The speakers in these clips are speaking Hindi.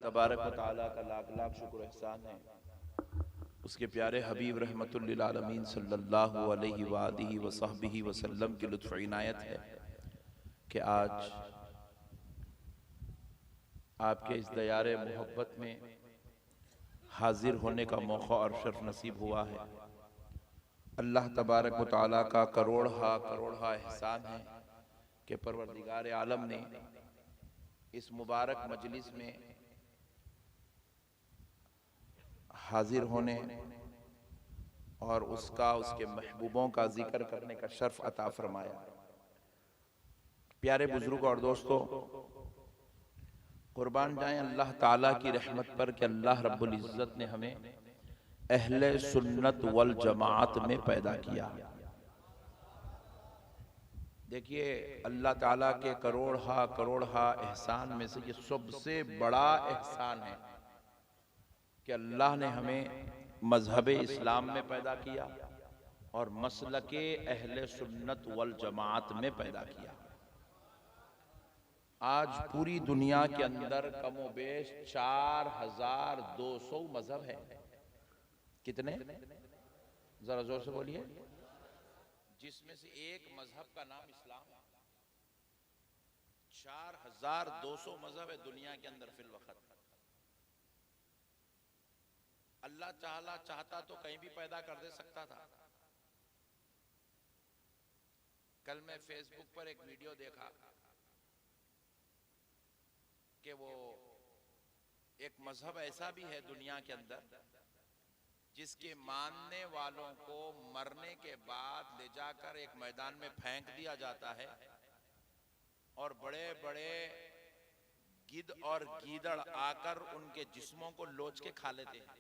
तबारक व तआला का लाख लाख शुक्र एहसान है, उसके प्यारे हबीब रहमतुल लिल आलमीन सल्लल्लाहु अलैहि वालिहि वसहबिहि वसल्लम की लुत्फ़ इनायत है कि आज आपके इस दयारे मोहब्बत में हाजिर होने का मौका और शर्फ नसीब हुआ है। अल्लाह तबारक व तआला का करोड़ एहसान है कि परवरदिगार आलम ने इस मुबारक मजलिस में हाजिर होने और उसके महबूबों का जिक्र करने का शर्फ अता फरमाया। प्यारे बुजुर्ग और दोस्तों, कुर्बान जाएं अल्लाह ताला की रहमत पर कि अल्लाह रब्बुल इज्जत ने हमें अहले सुन्नत वल जमात में पैदा किया। देखिए, अल्लाह ताला के करोड़ एहसान में से ये सबसे बड़ा एहसान है कि अल्लाह ने हमें मजहब इस्लाम में पैदा किया और मसलके अहले सुन्नत वल जमात में पैदा किया। आज पूरी दुनिया के अंदर कमोबेश 4200 मजहब है। कितने? जरा जोर से बोलिए। जिसमें से एक मजहब का नाम इस्लाम है। 4200 मजहब है दुनिया के अंदर फिल वक्त। अल्लाह ताला चाहता तो कहीं भी पैदा कर दे सकता था। कल मैं फेसबुक पर एक वीडियो देखा कि वो एक मजहब ऐसा भी है दुनिया के अंदर जिसके मानने वालों को मरने के बाद ले जाकर एक मैदान में फेंक दिया जाता है और बड़े बड़े गिद्ध और गीदड़ आकर उनके जिस्मों को लोच के खा लेते हैं।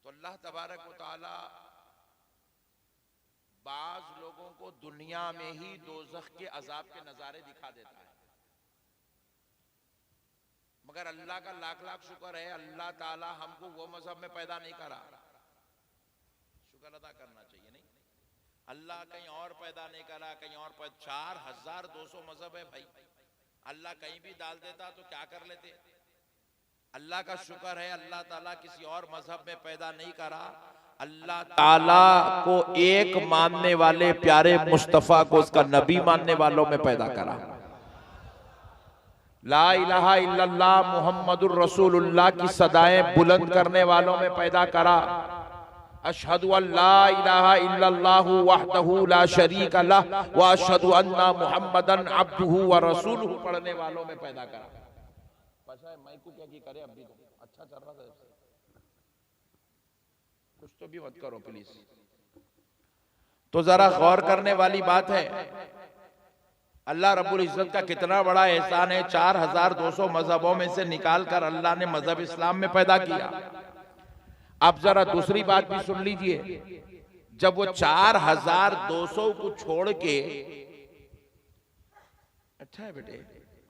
तो अल्लाह तबारक व तआला बाज लोगों को दुनिया में ही दोज़ख के अजाब के नजारे दिखा देता है, मगर अल्लाह का लाख लाख शुक्र है अल्लाह ताला हमको वो मजहब में पैदा नहीं करा। शुक्र अदा करना चाहिए। नहीं, अल्लाह कहीं और पैदा नहीं करा, कहीं और 4200 मजहब है भाई। अल्लाह कहीं भी डाल देता तो क्या कर लेते। अल्लाह का शुक्र है अल्लाह ताला किसी और मजहब में पैदा नहीं करा। अल्लाह ताला को एक मानने वाले प्यारे मुस्तफा को उसका नबी मानने वालों में पैदा करा। ला इलाहा इल्लल्लाह मुहम्मदुर रसूलुल्लाह की सदाएं बुलंद करने वालों में पैदा करा। अशहदु अल्ला इलाहा इल्लल्लाहु वहदहु ला शरीका लह व अशहदु अन्ना मुहम्मदन अब्दुहु व रसूलुहु पढ़ने वालों में पैदा करा। माइकू क्या की करे, अभी तो अच्छा चल रहा था, कुछ तो भी मत करो प्लीज। तो जरा गौर करने वाली बात है अल्लाह रब्बुल इज्जत का कितना बड़ा एहसान है। 4200 मजहबों में से निकाल कर अल्लाह ने मजहब इस्लाम में पैदा किया। अब जरा दूसरी बात भी सुन लीजिए। जब वो 4200 को छोड़ के, अच्छा है बेटे,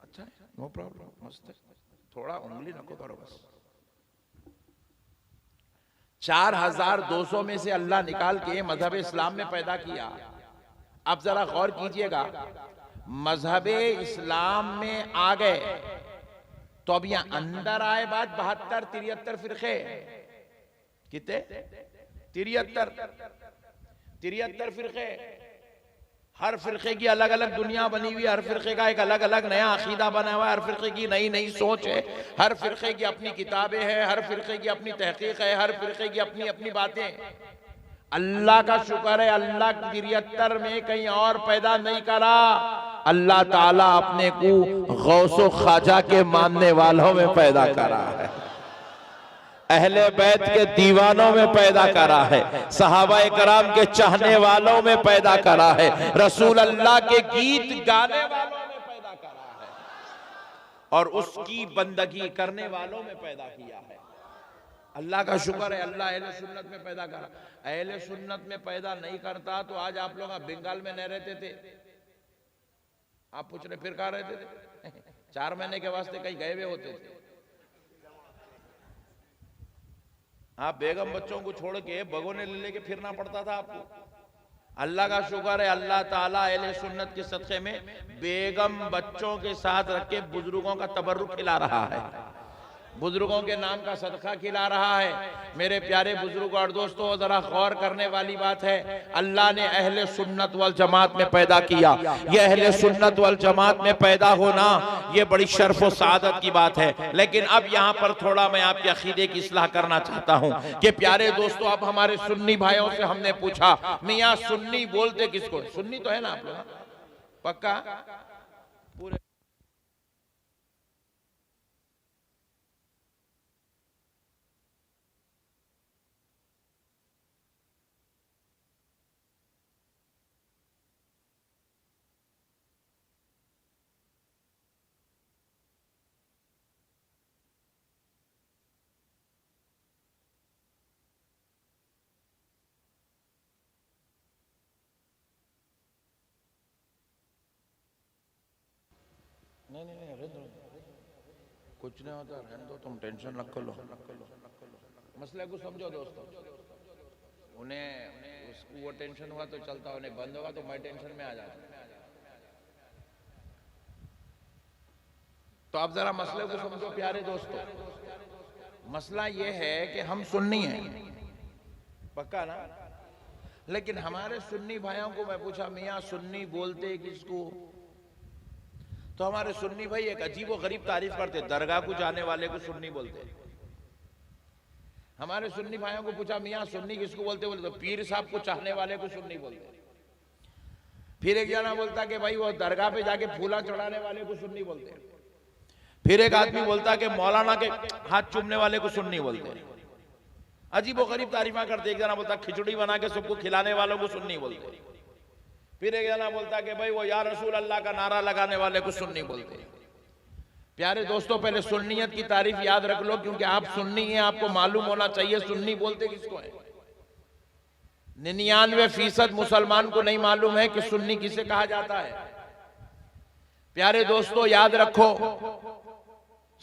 अच्छा है, नो प्रॉब्लम, मस्त है, थोड़ा उंगली नको करो बस। 4200 में से अल्लाह निकाल के मजहब इस्लाम में पैदा किया। अब जरा गौर कीजिएगा, मजहब इस्लाम में आ गए तो अब यहां अंदर आए बात 72-73 फिरके। कितने? 73 फिरके। हर फिरके की अलग अलग दुनिया बनी हुई, हर फिरके का एक अलग अलग नया अकीदा बना हुआ है, हर फिरके की नई नई सोच है, हर फिरके की अपनी किताबें हैं, हर फिरके की अपनी तहकीक है, हर फिरके की अपनी अपनी बातें। अल्लाह का शुक्र है अल्लाह 73 में कहीं और पैदा नहीं करा। अल्लाह ताला अपने को गौसो ख्वाजा के मानने वालों में पैदा करा है, अहले बैत के दीवानों में पैदा करा है, सहाबाए कराम के चाहने वालों में पैदा करा है, रसूल अल्लाह के गीत गाने वालों में पैदा करा है और उसकी बंदगी करने वालों में पैदा किया है। अल्लाह का शुक्र है अल्लाह अहले सुन्नत में पैदा करा। अहले सुन्नत में पैदा नहीं करता तो आज आप लोग बंगाल में नहीं रहते थे। आप पूछ रहे फिर कहाँ रहते थे? 4 महीने के वास्ते कहीं गए हुए होते थे। आप बेगम बच्चों को छोड़ के भगोने ले लेके फिरना पड़ता था आपको। अल्लाह का शुक्र है, अल्लाह ताला अहले सुन्नत के सदक़े में बेगम बच्चों के साथ रख के बुजुर्गों का तबर्रुक खिला रहा है, बुजुर्गों के नाम का सदका खिला रहा है। मेरे प्यारे बुजुर्ग और दोस्तों, जरा गौर करने वाली बात है, अल्लाह ने अहले सुन्नत वल जमात में पैदा किया। ये अहले सुन्नत वल जमात में पैदा होना ये बड़ी शर्फ और सादत की बात है। लेकिन अब यहाँ पर थोड़ा मैं आपके अकीदे की इस्लाह करना चाहता हूँ कि प्यारे दोस्तों, अब हमारे सुन्नी भाइयों से हमने पूछा, मियाँ सुन्नी बोलते किसको? सुन्नी तो है ना आप लोग? पक्का? पूरे नहीं नहीं नहीं, रहने दो, कुछ नहीं होता, रहने दो, तुम टेंशन रख लो। मसले को समझो दोस्तों, उन्हें वो टेंशन हुआ तो चलता, उन्हें बंद होगा तो मैं टेंशन में आ जाता। तो आप जरा मसले को समझो प्यारे दोस्तों। मसला ये है कि हम सुन्नी हैं, पक्का ना? लेकिन हमारे सुन्नी भाइयों को मैं पूछा, मियाँ सुन्नी बोलते किसको? तो हमारे सुन्नी भाई एक अजीब व गरीब तारीफ करते, दरगाह को जाने वाले को सुन्नी बोलते। हमारे सुन्नी भाइयों को पूछा, मियाँ सुन्नी किसको बोलते? बोले तो पीर साहब को चाहने वाले को सुन्नी बोलते। फिर एक जना बोलता कि भाई वो दरगाह पे जाके फूला चढ़ाने वाले को सुन्नी बोलते। फिर एक आदमी बोलता कि मौलाना के हाथ चूमने वाले को सुन्नी बोलते। अजीब व गरीब तारीफा करते। एक जना बोलता खिचड़ी बना के सबको खिलाने वालों को सुन्नी बोलते। फिर एक जना बोलता कि भाई वो या रसूल अल्लाह का नारा लगाने वाले को सुन्नी बोलते। प्यारे दोस्तों, पहले सुन्नियत की तारीफ याद रख लो, क्योंकि आप सुन्नी हैं, आपको मालूम होना चाहिए सुन्नी बोलते किसको है। 99% मुसलमान को नहीं मालूम है कि सुन्नी किसे कहा जाता है। प्यारे दोस्तों, याद रखो,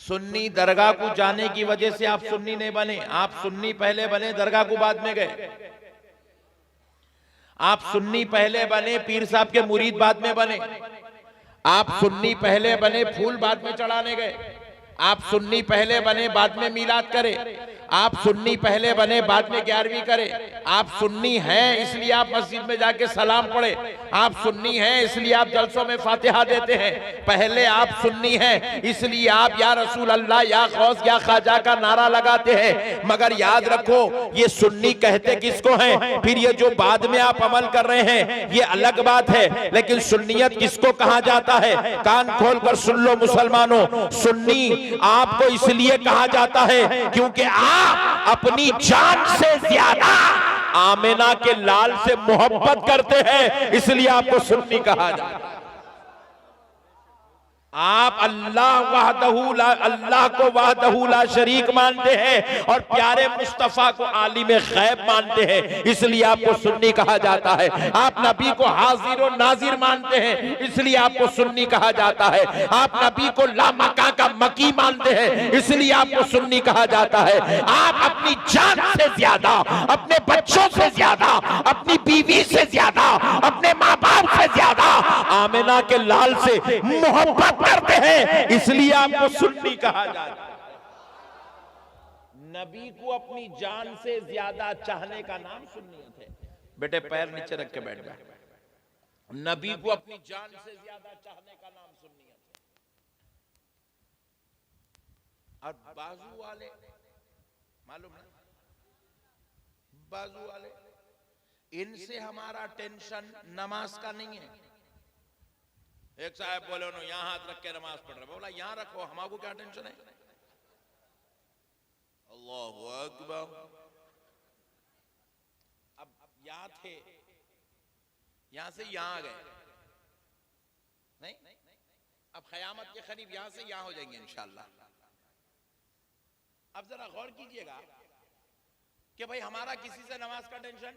सुन्नी दरगाह को जाने की वजह से आप सुन्नी नहीं बने। आप सुन्नी पहले बने, दरगाह को बाद में गए। आप सुन्नी पहले बने, पीर साहब के मुरीद बाद में बने। आप सुन्नी पहले बने, फूल बाद में चढ़ाने गए। आप सुन्नी पहले बने, बाद में मीलाद करे। आप सुन्नी पहले बने, बाद में 11वीं करे। आप सुन्नी हैं इसलिए आप मस्जिद में जाके सलाम पढ़े। आप सुन्नी हैं इसलिए आप जलसों में फातिहा देते हैं। पहले आप सुन्नी हैं इसलिए आप या रसूल अल्लाह, या गौस, या ख्वाजा का नारा लगाते हैं। मगर याद रखो, ये सुन्नी कहते किसको हैं? फिर ये जो बाद में आप अमल कर रहे हैं ये अलग बात है, लेकिन सुन्नियत किसको कहा जाता है? कान खोल कर सुन लो मुसलमानों, सुन्नी आपको इसलिए कहा जाता है क्योंकि आप अपनी जान से ज्यादा आमिना के लाल से मोहब्बत करते हैं, इसलिए आपको सुन्नी कहा जाता है। आप अल्लाह को वहदहू ला शरीक मानते हैं और प्यारे मुस्तफा को आलिम गैब मानते हैं, इसलिए आपको सुन्नी कहा जाता है। आप नबी को हाजिर और नाजिर मानते हैं, इसलिए आपको सुन्नी कहा जाता है। आप नबी को लामका का मकी मानते हैं, इसलिए आपको सुन्नी कहा जाता है। आप अपनी जान से ज्यादा, अपने बच्चों से ज्यादा, अपनी बीवी से ज्यादा, अपने माँ बाप से ज्यादा आमिना के लाल से मोहब्बत करते हैं, इसलिए आपको सुन्नी कहा जाता है। नबी को अपनी जान से ज्यादा चाहने का नाम सुन्नियत है। बेटे पैर नीचे रख के बैठ जाए। नबी को अपनी जान से ज्यादा चाहने का नाम सुन्नियत है। और बाजू वाले, मालूम है, बाजू वाले, इनसे हमारा टेंशन नमाज का नहीं है। एक साहब बोले उन्होंने यहां हाथ रख के नमाज पढ़ रहे, बोला यहां रखो, हमारे क्या टेंशन है। अल्लाहु अकबर। अब यहां थे, यहां से यहां आ गए, नहीं, अब क़यामत के करीब यहां से यहां हो जाएंगे इंशाअल्लाह। अब जरा गौर कीजिएगा कि भाई हमारा किसी से नमाज का टेंशन,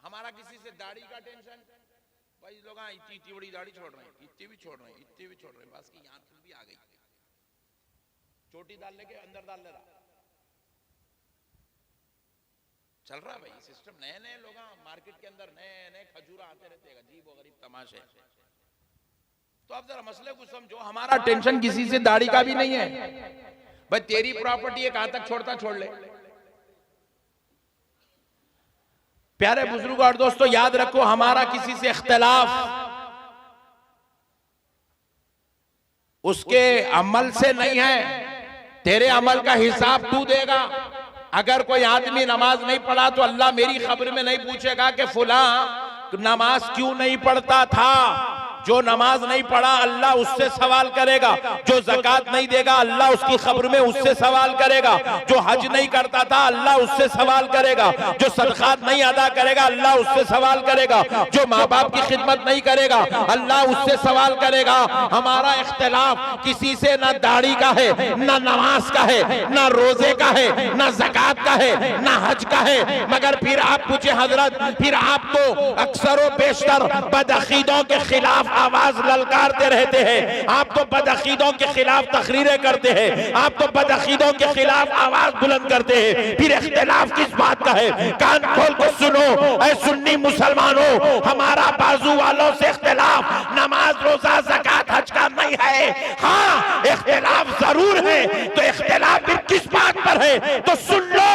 हमारा किसी से दाढ़ी का टेंशन। भाई लोग इतनी बड़ी दाढ़ी छोड़ रहे हैं, इतनी भी छोड़ रहे हैं, इतनी भी छोड़ रहे हैं, बस की यहाँ तक भी आ गई, चोटी डाल लेके अंदर डाल ले रहा। चल रहा भाई सिस्टम, नए नए लोग मार्केट के अंदर नए नए खजूरा आते रहते हैं, अजीब और गरीब तमाशे। तो आप जरा मसले को समझो, हमारा टेंशन किसी से दाढ़ी का भी नहीं है भाई, तेरी प्रॉपर्टी है कहां तक छोड़ता छोड़ ले। प्यारे बुजुर्ग और दोस्तों याद रखो, हमारा किसी से इख्तिलाफ उसके अमल से नहीं है, तेरे अमल का हिसाब तू देगा। अगर कोई आदमी नमाज नहीं पढ़ा तो अल्लाह मेरी खबर में नहीं पूछेगा कि फुला नमाज क्यों नहीं पढ़ता था। जो नमाज नहीं पढ़ा अल्लाह उससे सवाल करेगा, जो ज़कात नहीं देगा अल्लाह उसकी खबर में उससे सवाल करेगा, जो हज नहीं करता था अल्लाह उससे सवाल करेगा, जो सदकात नहीं अदा करेगा अल्लाह उससे सवाल करेगा, जो माँ बाप की खिदमत नहीं करेगा अल्लाह उससे सवाल करेगा। हमारा इख्तिलाफ किसी से ना दाढ़ी का है, ना नमाज का है, ना रोजे का है, ना ज़कात का है, ना हज का है। मगर फिर आप पूछे हजरत, फिर आप तो अक्सर व बेशतर बदअकीदों के खिलाफ आवाज ललकारते रहते हैं, आप तो बदअकीदों के खिलाफ तकरीरें करते हैं, आप तो बदअकीदों के खिलाफ आवाज बुलंद करते हैं। फिर इख्तिलाफ किस बात का है? कान खोल कर सुनो ऐ सुन्नी मुसलमानों, हमारा बाजू वालों से इख्तिलाफ नमाज रोजा ज़कात हज का नहीं है। हाँ इख्तिलाफ जरूर है, तो इख्तिलाफ फिर किस बात पर है? तो सुन लो,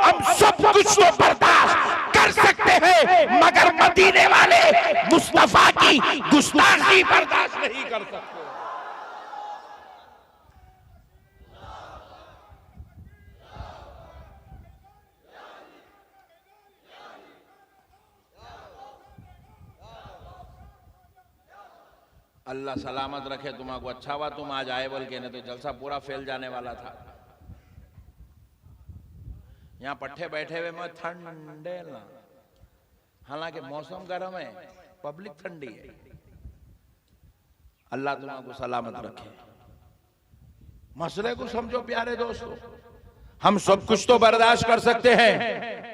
हम सब कुछ तो बर्दाश्त कर सकते हैं मगर मदीने वाले मुस्तफा की गुस्ताखी बर्दाश्त नहीं कर सकते। अल्लाह सलामत रखे तुम्हारा, अच्छा हुआ तुम आज आए, बोल के नहीं तो जलसा पूरा फैल जाने वाला था। यहाँ पट्टे बैठे हुए मैं ठंडे ना, हालांकि मौसम गर्म है, पब्लिक ठंडी है। अल्लाह तुम्हारा सलामत रखे। मसले को समझो प्यारे दोस्तों, हम सब कुछ तो बर्दाश्त कर सकते हैं,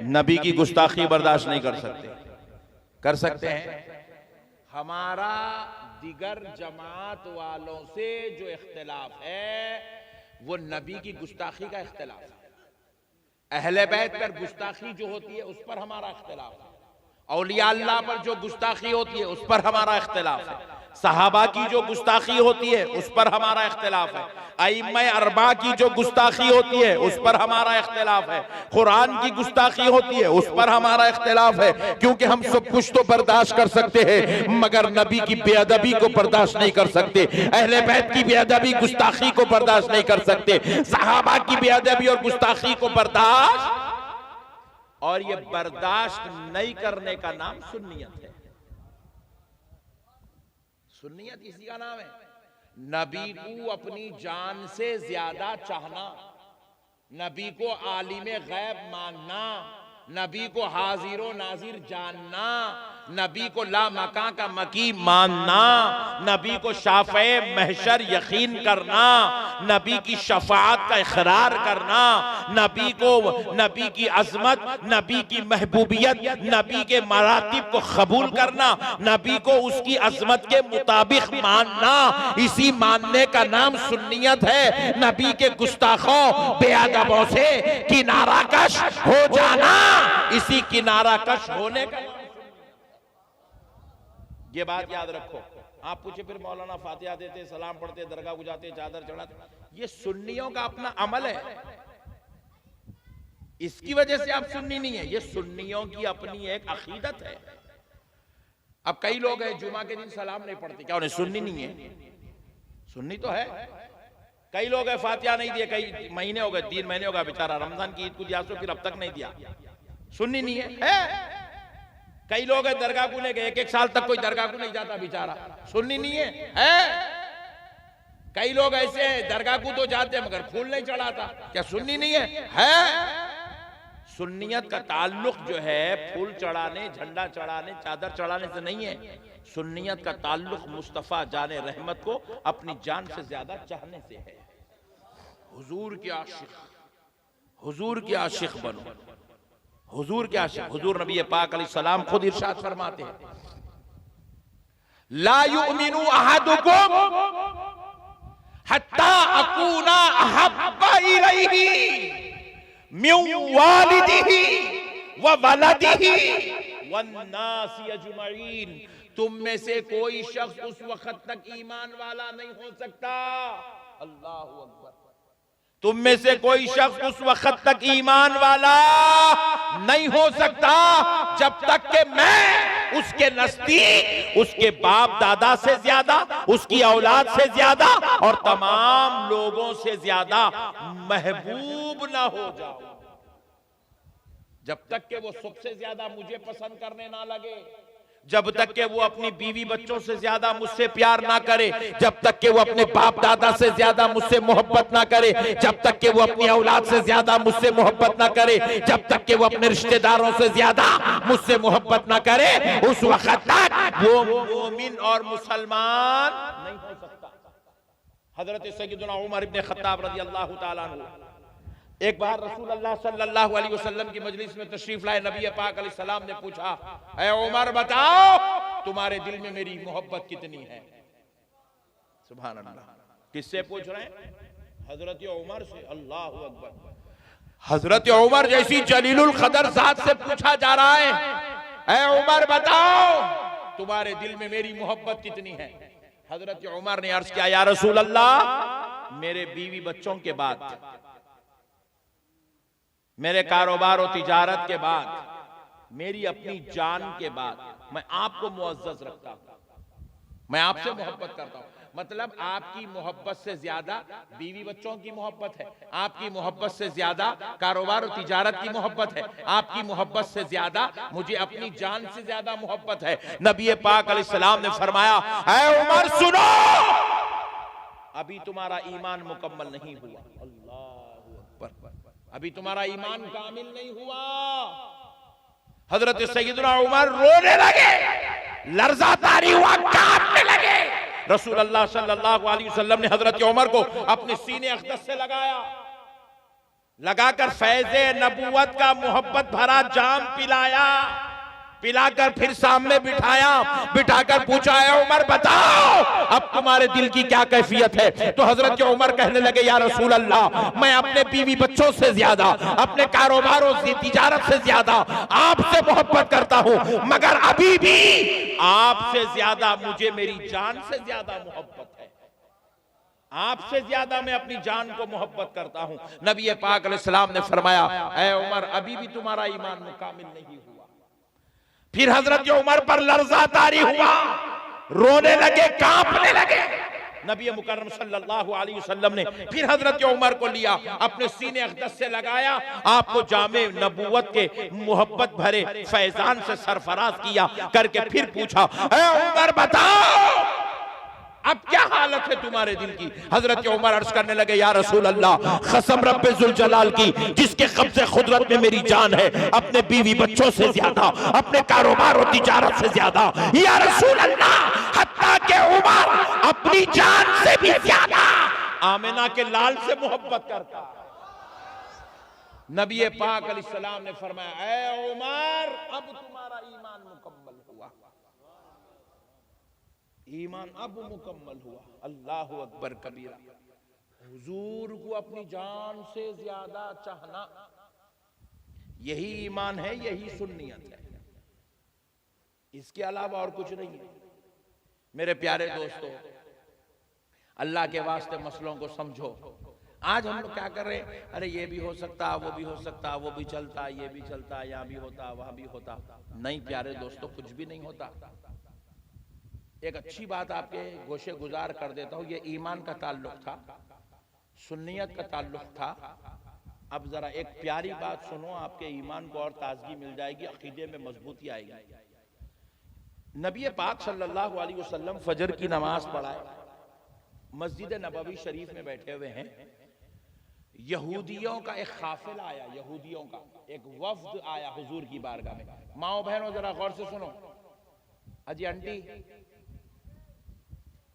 नबी की गुस्ताखी बर्दाश्त नहीं कर सकते। कर सकते हैं हमारा दिगर जमात वालों से जो इख्तिलाफ है वो नबी की गुस्ताखी का इख्तिलाफ है। अहले बैत पर गुस्ताखी जो होती है उस पर हमारा इख्तिलाफ है, औलिया अल्लाह पर जो गुस्ताखी होती है उस पर हमारा इख्तिलाफ है, सहाबा की जो गुस्ताखी होती है उस पर हमारा इख्तिलाफ है, अइम्मा अरबा की जो गुस्ताखी होती है उस पर हमारा इख्तिलाफ है, कुरान की गुस्ताखी होती है उस पर हमारा इख्तिलाफ है। क्योंकि हम सब कुछ तो बर्दाश्त कर सकते हैं मगर नबी की बेअदबी को बर्दाश्त नहीं कर सकते, अहले बैत की बेअदबी गुस्ताखी को बर्दाश्त नहीं कर सकते, सहाबा की बेअदबी और गुस्ताखी को बर्दाश्त। और ये बर्दाश्त नहीं करने का नाम सुन्नियत है। सुन्नियत इसी का नाम है। नबी को अपनी जान से ज्यादा चाहना, नबी को आलिम गैब मानना, नबी को हाजिर नाजिर जानना, नबी को ला मकां का मकी मानना, नबी को शाफ़े महशर यकीन करना, नबी की शफाअत का इकरार करना, नबी को, नबी की अजमत, नबी की महबूबियत, नबी के मरातिब को कबूल करना, नबी को उसकी अजमत के मुताबिक मानना, इसी मानने का नाम सुन्नियत है। नबी के गुस्ताखों बेअदबों से किनारा कश हो जाना, इसी किनारा कश होने का, ये बात याद रखो। आप पूछे फिर मौलाना फातिहा देते, सलाम पढ़ते, दरगाह को जाते, चादर चढ़ाते, ये सुन्नियों का अपना अमल है, इसकी वजह से आप सुन्नी नहीं है, ये सुन्नियों की अपनी एक अकीदत है। अब कई लोग हैं जुमा के दिन सलाम नहीं पढ़ते, क्या उन्हें सुन्नी नहीं है? सुन्नी तो है। कई लोग हैं फातिहा नहीं दिए, कई महीने हो गए, 3 महीने हो गए, बेचारा रमजान की ईद को दिया तो फिर अब तक नहीं दिया, सुन्नी नहीं है। कई लोग हैं दरगाह को नहीं गए, 1-1 साल तक कोई दरगाह को नहीं जाता, बेचारा सुन्नी नहीं है। कई लोग ऐसे हैं दरगाह को तो जाते हैं मगर फूल नहीं चढ़ाता, क्या सुन्नी नहीं है? सुन्नियत का ताल्लुक जो है फूल चढ़ाने, झंडा चढ़ाने, चादर चढ़ाने से नहीं है। सुन्नियत का ताल्लुक मुस्तफा जाने रहमत को अपनी जान से ज्यादा चाहने से है। हुजूर के आशिक, हुजूर के आशिक बनो, हुजूर के आशिक। हुजूर नबी पाक अलैहिस्सलाम खुद इरशाद फरमाते हैं, ला युमिनु अहदुकुम हत्ता अकूना अहब्बा इलैहि मिन वालिदिही व वलदिही वन्नासी अजमईन। तुम में से कोई शख्स उस वक्त तक ईमान वाला नहीं हो सकता, अल्लाह अकबर, तुम में से कोई शख्स उस वक्त तक ईमान वाला नहीं हो सकता जब तक कि मैं उसके नजदीक उसके बाप दादा से ज्यादा, उसकी औलाद से ज्यादा और तमाम लोगों से ज्यादा महबूब ना हो जाऊं। जब तक कि वो सबसे ज्यादा मुझे पसंद करने ना लगे, जब तक कि वो अपनी बीवी बच्चों से ज्यादा मुझसे प्यार ना करे, जब तक कि वो अपने बाप दादा से ज्यादा मुझसे मोहब्बत ना करे, जब तक कि वो अपनी औलाद से ज्यादा मुझसे मोहब्बत ना करे, जब तक कि वो अपने रिश्तेदारों से ज्यादा मुझसे मोहब्बत ना करे, उस वक्त तक वो मोमिन और मुसलमान नहीं हो सकता। हजरत सैयदना उमर इब्न खत्ताब रज़ी अल्लाह ताला अन्हु एक बार रसूल अल्लाह सल्लल्लाहु अलैहि वसल्लम की मजलिस में तशरीफ लाए। नबी पाक अलैहि सलाम ने पूछा, ऐ उमर बताओ तुम्हारे दिल में मेरी मोहब्बत कितनी है। सुभान अल्लाह, किससे पूछ रहे हैं? हजरत उमर से। अल्लाह अकबर, हजरत उमर जैसी जलीलुल कदर जात से पूछा जा रहा है, ऐ उमर बताओ तुम्हारे दिल में मेरी मोहब्बत कितनी है। हजरत उमर ने अर्ज किया, या रसूल अल्लाह, मेरे बीवी बच्चों के बाद, मेरे कारोबार और तिजारत के बाद, मेरी अपनी जान के बाद मैं आपको मुअज्जज रखता हूं, मैं आपसे मोहब्बत करता हूं। मतलब आपकी मोहब्बत से ज्यादा बीवी बच्चों की मोहब्बत है, आपकी मोहब्बत से ज्यादा कारोबार और तिजारत की मोहब्बत है, आपकी मोहब्बत से ज्यादा मुझे अपनी जान से ज्यादा मोहब्बत है। नबी पाक अलैहिस्सलाम ने फरमाया, ऐ उमर सुनो, अभी तुम्हारा ईमान मुकम्मल नहीं हुआ। अल्लाह अकबर, अभी तुम्हारा ईमान कामिल नहीं हुआ। हजरत सैयदना उमर रोने लगे, लर्जा तारी हुआ, कांपने लगे। रसूल अल्लाह सल्लल्लाहु अलैहि वसल्लम ने हजरत उमर को अपने सीने अक़दस से लगाया, लगाकर फैज़े नबूवत का मोहब्बत भरा जाम पिलाया, पिलाकर फिर सामने बिठाया, बिठाकर पूछा, है उमर बताओ अब तुम्हारे दिल की क्या कैफियत है। तो हजरत उमर कहने लगे, या रसूल अल्लाह, मैं अपने बीवी बच्चों से ज्यादा, अपने कारोबारों से, तिजारत से ज्यादा आपसे मोहब्बत करता हूं, मगर अभी भी आपसे ज्यादा मुझे मेरी जान से ज्यादा मोहब्बत है, आपसे ज्यादा मैं अपनी जान को मोहब्बत करता हूं। नबी पाक अलैहिस्सलाम ने फरमाया, ऐ उमर अभी भी तुम्हारा ईमान मुकामिल नहीं हुआ। फिर हजरत उमर पर लर्जा तारी हुआ, रोने लगे, कांपने लगे। नबी मुकर्रम सल्लल्लाहु अलैहि वसल्लम ने फिर हजरत उमर को लिया, अपने सीने अक़दस से लगाया, आपको जामे नबूवत के मोहब्बत भरे फैजान से सरफराज किया करके फिर पूछा, ऐ उमर बताओ अब क्या हालत है तुम्हारे दिल की। हजरत उमर अर्ज करने लगे, या रसूल अल्लाह, कसम रब्बे जुल जलाल की जिसके कब्ज़े खुदरत में मेरी जान है, अपने बीवी बच्चों से ज्यादा, अपने कारोबार और तिजारत से ज्यादा, या रसूल अल्लाह, हत्ता के उमर अपनी जान से भी ज्यादा आमिना के लाल से मोहब्बत करता। नबी पाक अलैहिस्सलाम ने फरमाया, ऐ उमर अब तुम्हारा ईमान मुकम्मल हुआ, ईमान अब मुकम्मल हुआ। अल्लाह अकबर कबीरा। हुजूर को अपनी जान से ज्यादा चाहना, यही ईमान है, यही सुन्नियत है, इसके अलावा और कुछ नहीं है। मेरे प्यारे दोस्तों, अल्लाह के वास्ते मसलों को समझो। आज हम लोग क्या कर रहे हैं, अरे ये भी हो सकता, वो भी हो सकता, वो भी चलता, ये भी चलता, यहाँ भी होता, वहां भी होता। नहीं प्यारे दोस्तों, कुछ भी नहीं होता। एक अच्छी बात आपके गोशे गुजार कर देता हूं, ये ईमान का ताल्लुक था, सुन्नियत का ताल्लुक था। अब जरा एक प्यारी बात सुनो, आपके ईमान को और ताजगी मिल जाएगी, अकीदे में मजबूती आएगी। नबी पाक सल्लल्लाहु अलैहि वसल्लम फजर की नमाज पढ़ाए, मस्जिद नबवी शरीफ में बैठे हुए हैं। यहूदियों का एक काफिला आया, यहूदियों का एक वफ्द आया हुजूर की बारगाह में। माओ बहनों जरा गौर से सुनो, अजी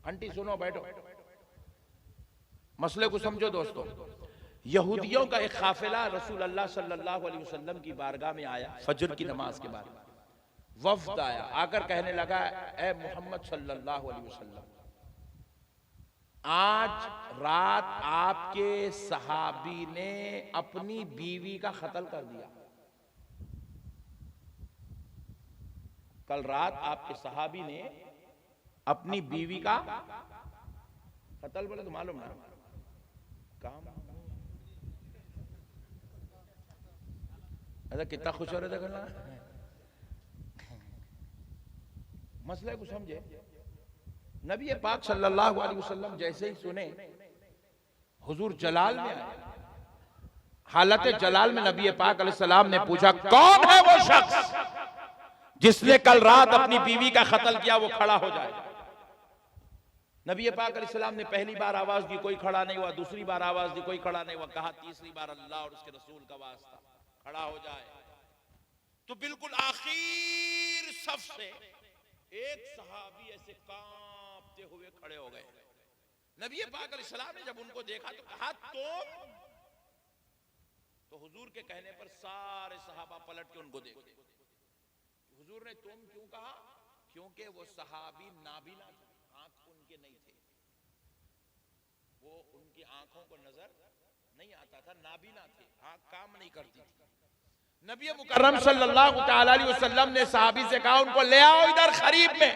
आंटी सुनो, बैठो, मसले को समझो दोस्तों। यहूदियों का एक काफिला रसूल अल्लाह सल्लल्लाहु अलैहि वसल्लम की बारगाह में आया, फजर की नमाज के बाद वफ्द आया, आकर कहने लगा, ए मोहम्मद सल्लल्लाहु अलैहि वसल्लम, आज रात आपके सहाबी ने अपनी बीवी का कत्ल कर दिया। कल रात आपके सहाबी ने अपनी बीवी का कत्ल, बोले तो मालूम ना काम, ऐसा कितना खुश हो रहे थे करना। मसले को समझे। नबी पाक सल्लल्लाहु अलैहि वसल्लम जैसे ही सुने हुजूर जलाल में आए, हालत जलाल में नबी पाक अलैहिस्सलाम ने पूछा, कौन है वो शख्स जिसने कल रात अपनी बीवी का कत्ल किया, वो खड़ा हो जाए। नबी पाक अलैहिस्सलाम ने पहली बार आवाज दी, कोई खड़ा नहीं हुआ। दूसरी बार आवाज दी, कोई खड़ा नहीं हुआ। कहा तीसरी बार अल्लाह और उसके रसूल का वास्ता, खड़ा हो जाए। तो बिल्कुल आखिर सफ से एक सहाबी ऐसे कांपते हुए खड़े हो गए। नबी पाक अलैहिस्सलाम ने जब उनको देखा तो कहा तो हुजूर के कहने पर सारे सहाबा पलट के उनको देखे। हुजूर ने तुम क्यों कहा? क्योंकि वो सहाबी नाबीना थे, आंख उनके नहीं थे, वो उनकी आंखों को नजर नहीं आता था, नाबीना थे, आंख काम नहीं करती थी। नबी मुकर्रम सल्लल्लाहु तआला अलैहि वसल्लम ने सहाबी से कहा, उनको ले आओ इधर खरीब में।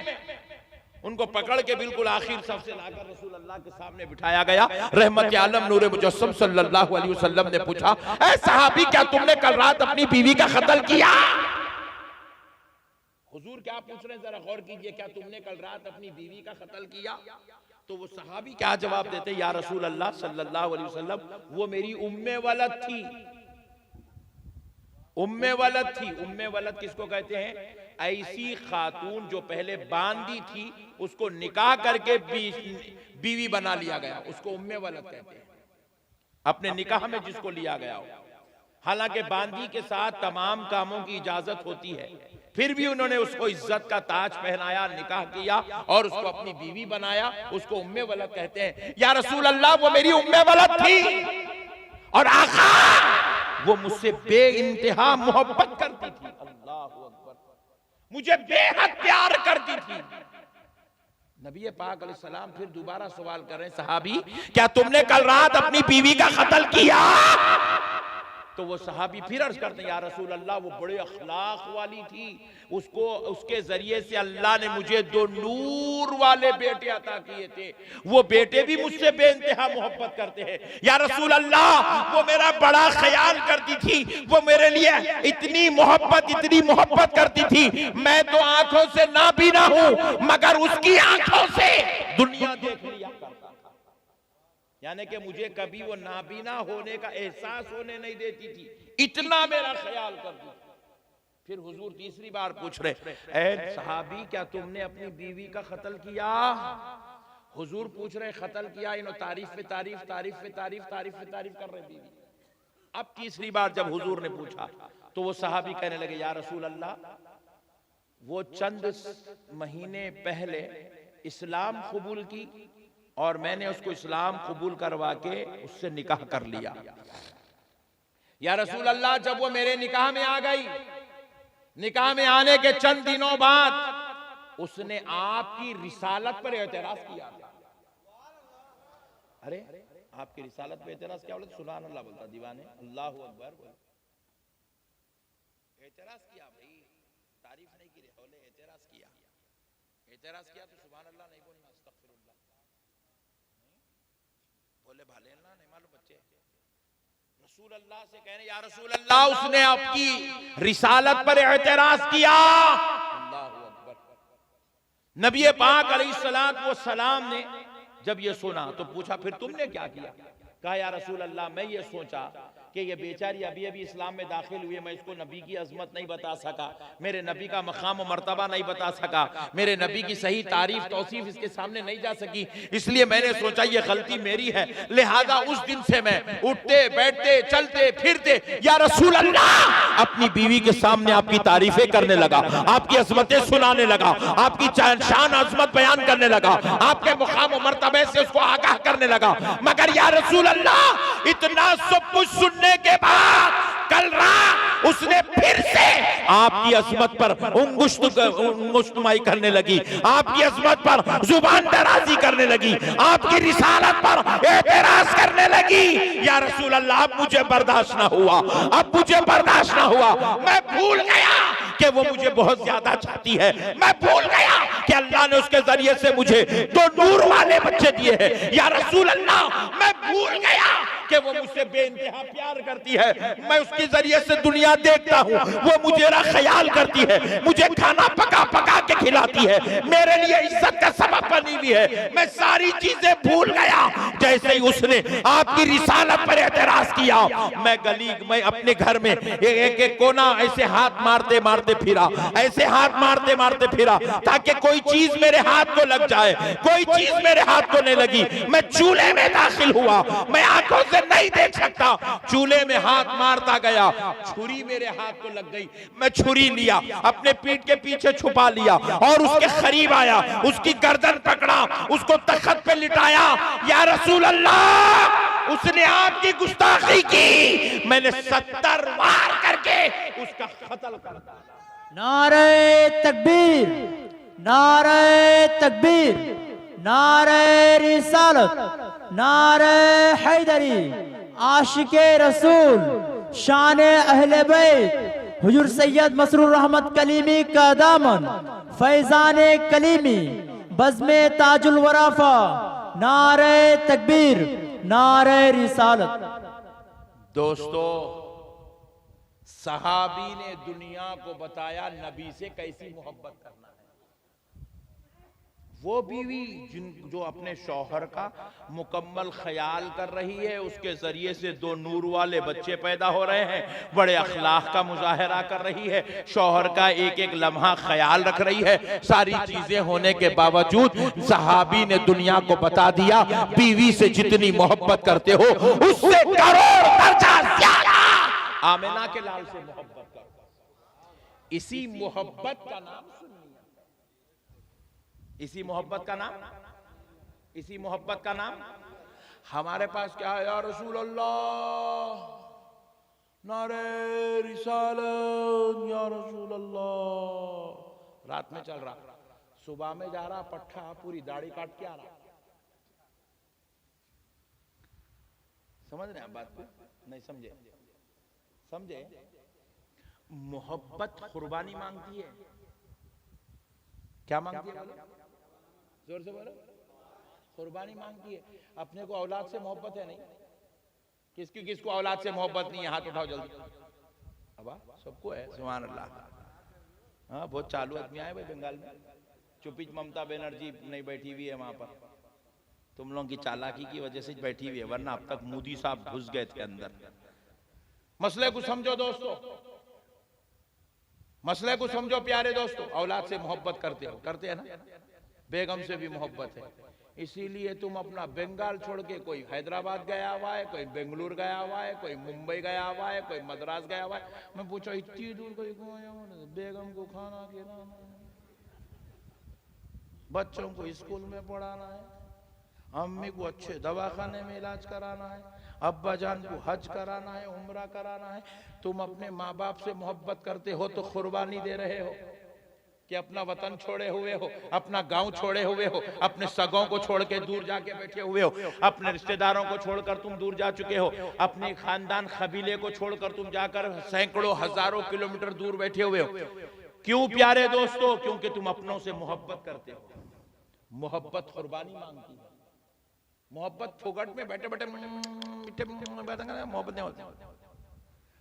उनको पकड़ के बिल्कुल आखिर सफ से लाकर रसूल अल्लाह के सामने बिठाया गया। रहमत आलम नूर मुजस्सम सल्लल्लाहु अलैहि वसल्लम ने पूछा, ऐ सहाबी, क्या तुमने कल रात अपनी बीवी का कत्ल किया? हुजूर क्या पूछ रहे हैं, जरा गौर कीजिए, क्या तुमने कल रात अपनी बीवी का कत्ल किया? तो वो सहाबी क्या जवाब देते, या रसूल अल्लाह सल्लल्लाहु अलैहि वसल्लम, वो मेरी उम्मे वलद थी। उम्मे वलद थी। उम्मे वलद किसको कहते हैं? ऐसी खातून जो पहले बांदी थी, उसको निकाह करके बीवी बना लिया गया, उसको उम्मे वलद कहते हैं। अपने निकाह में जिसको लिया गया हो, हालांकि बांदी के साथ तमाम कामों की इजाजत होती है, फिर भी उन्होंने उसको इज्जत का ताज पहनाया, निकाह किया और उसको अपनी बीवी बनाया, उसको उम्मे वलद कहते हैं। या रसूल अल्लाह, वो मेरी उम्मे वलद थी और आका वो मुझसे बेइंतहा मोहब्बत करती थी। अल्लाह अकबर, मुझे बेहद प्यार करती थी। नबी पाक अलैहिस्सलाम फिर दोबारा सवाल कर रहे हैं, सहाबी, क्या तुमने कल रात अपनी बीवी का कत्ल किया? तो वो सहाबी फिर अर्ज करते हैं, या रसूल अल्लाह, वो बड़े अखलाक वाली थी, उसको उसके जरिए से अल्लाह ने मुझे 2 नूर वाले बेटे अता किए थे, वो बेटे भी मुझसे बेइंतहा मोहब्बत करते हैं। या रसूल अल्लाह, वो मेरा बड़ा ख्याल करती थी, वो मेरे लिए इतनी मोहब्बत करती थी, मैं तो आंखों से नाबीना हूं, मगर उसकी आंखों से दुनिया देख लिया करता था। यानी कि मुझे कभी वो नाबीना होने का एहसास होने नहीं देती थी, इतना मेरा ख्याल करती थी। फिर हुजूर तीसरी बार पूछ रहे, ऐ सहाबी, क्या तुमने अपनी बीवी का कत्ल किया? हुजूर पूछ रहे, कत्ल किया? इन्हों तारीफ पे तारीफ कर रहे बीवी। अब तीसरी बार जब हुजूर ने पूछा तो वो सहाबी कहने लगे, या रसूल अल्लाह, वो चंद महीने पहले इस्लाम कबूल की और मैंने उसको इस्लाम कबूल करवा के उससे निकाह कर लिया। या रसूल अल्लाह, जब वो मेरे निकाह में आ गई, निकाह में आने के चंद दिनों बाद उसने आपकी रिसालत पर एतराज किया। अरे आपकी रिसालत पर एतराज क्या बोलते? सुभान अल्लाह बोलता दीवाने, अल्लाह अकबर बोल। एतराज किया भाई, तारीफ नहीं की, बोले एतराज किया तो सुभान अल्लाह नहीं बोलना, अस्तगफिरुल्लाह बोले, भले अल्लाह नहीं मालूम बच्चे। रसूल अल्लाह से कह रहे, या रसूल अल्लाह, उसने आपकी रिसालत पर एतराज किया। अल्लाह अकबर। नबी पाक अलैहिस्सलातु वस्सलाम ने जब ये सुना तो पूछा, फिर तुमने क्या किया? कहा, या रसूल अल्लाह, मैं ये सोचा कि ये बेचारी अभी अभी इस्लाम में दाखिल हुई है, मैं इसको नबी की अजमत नहीं बता सका, मेरे नबी का मकाम और मर्तबा नहीं बता सका, मेरे नबी की सही तारीफ तौसीफ इसके सामने नहीं जा सकी, इसलिए मैंने सोचा ये गलती मेरी है। लिहाजा उस दिन से मैं उठते बैठते चलते फिरते या रसूल अल्लाह अपनी बीवी के सामने आपकी तारीफें करने लगा, आपकी अजमतें सुनाने लगा, आपकी शान अजमत बयान करने लगा, आपके मुकाम और मर्तबे से उसको आगाह करने लगा। मगर या रसूल अल्लाह, इतना सब कुछ सुनने के बाद कल रात उसने फिर से आपकी अजमत पर उंगुश्तुमाई करने लगी, आपकी अजमत पर जुबान दराजी करने लगी, आपकी रिसालत पर एतराज करने लगी। या रसूल अल्लाह, अब मुझे बर्दाश्त ना हुआ, मैं भूल गया कि वो मुझे बहुत ज्यादा चाहती है, मैं भूल गया कि अल्लाह ने उसके जरिए से मुझे 2 नूर वाले बच्चे दिए हैं। या रसूल अल्लाह, मैं भूल गया कि वो मुझसे बेइंतहा प्यार करती है, मैं उसके जरिए से दुनिया देखता हूँ, वो मुझे ख्याल करती है, मुझे खाना पका पका के खिलाती है, मेरे लिए इज्जत का सबब बनी हुई है। मैं सारी चीजें भूल गया। जैसे ही उसने आपकी रिसालत पर एतराज किया, मैं गली में अपने घर में एक एक कोना ऐसे हाथ मारते मारते फिरा, ऐसे हाथ मारते मारते फिरा ताकि कोई चीज मेरे हाथ को लग जाए, कोई चीज मेरे हाथ को नहीं लगी। मैं चूल्हे में दाखिल हुआ, मैं आंखों से नहीं देख सकता, चूल्हे में हाथ मारता गया, छुरी मेरे हाथ को लग गई, मैं छुरी लिया, अपने पीठ के पीछे छुपा लिया और उसके करीब आया, उसकी गर्दन पकड़ा, उसको तख्त पे लिटाया। या रसूल अल्लाह, उसने आपकी गुस्ताखी की, मैंने 70 वार करके उसका कत्ल कर दिया। नारे तकबीर, नारे तकबीर, नारे रिसालत, नारे हैदरी, आशिके रसूल, शान अहले बैत, हुजूर सैयद मसरूर रहमत कलीमी का दामन, फैजान कलीमी, बज़्मे ताजुल वराफा, नारे तकबीर, नारे रिसालत। दोस्तों, सहाबी ने दुनिया को बताया नबी से कैसी मोहब्बत करना है। वो बीवी जो अपने शौहर का मुकम्मल ख्याल कर रही है, उसके जरिए से 2 नूर वाले बच्चे पैदा हो रहे हैं, बड़े अखलाक का मुजाहरा कर रही है, शौहर का एक एक लम्हा ख्याल रख रही है। सारी चीजें होने के बावजूद सहाबी ने दुनिया को बता दिया, बीवी से जितनी मोहब्बत करते हो उससे करोड़ दर्जा ज्यादा आमिना के लाल से मोहब्बत करो। इसी मोहब्बत का नाम सुनिए, इसी मोहब्बत का नाम, इसी मोहब्बत का नाम हमारे पास क्या है? या रसूल अल्लाह, नारे रिसालत, या रसूल अल्लाह। रात में चल रहा, सुबह में जा रहा, पट्ठा पूरी दाढ़ी काट के आ रहा। समझ रहे हैं बात को? नहीं समझे? समझे? मोहब्बत कुर्बानी मांगती है। क्या मांगती है? जोर से बोलो। कुर्बानी मांगती है। अपने को औलाद से मोहब्बत है नहीं? किसको औलाद से मोहब्बत नहीं है? हाथ उठाओ जल्दी। अब सबको है, सुभान अल्लाह। हाँ, बहुत चालू आदमी आए भाई बंगाल में। चुपिच ममता बनर्जी नहीं बैठी हुई है वहां पर, तुम लोगों की चालाकी की वजह से बैठी हुई है, वरना अब तक मोदी साहब घुस गए थे अंदर। मसले को समझो दोस्तों, मसले को समझो प्यारे दोस्तों। औलाद से मोहब्बत करते हो, करते हैं ना? बेगम से भी मोहब्बत है, इसीलिए तुम अपना बंगाल छोड़ के, कोई हैदराबाद गया हुआ है, कोई बेंगलुरु गया हुआ है, कोई मुंबई गया हुआ है, कोई मद्रास गया हुआ है। मैं पूछा इतनी दूर कोई बेगम को खाना खिलाना है, बच्चों को स्कूल में पढ़ाना है, अम्मी को अच्छे दवाखाने में इलाज कराना है, अब्बा जान को हज कराना है, उम्रा कराना है। तुम अपने माँ बाप से मोहब्बत करते हो तो कुर्बानी दे रहे हो कि अपना वतन छोड़े हुए हो, अपना गांव छोड़े हुए हो, अपने सगों को छोड़ के दूर जाके बैठे हुए हो, अपने रिश्तेदारों को छोड़कर तुम दूर जा चुके हो, अपने खानदान कबीले को छोड़कर तुम जाकर सैकड़ों हजारों किलोमीटर दूर बैठे हुए हो। क्यों प्यारे दोस्तों? क्योंकि तुम अपनों से मोहब्बत करते हो। मोहब्बत कुर्बानी मांगती है। मोहब्बत फोगट में बैठे बैठे मोहब्बत नहीं होती।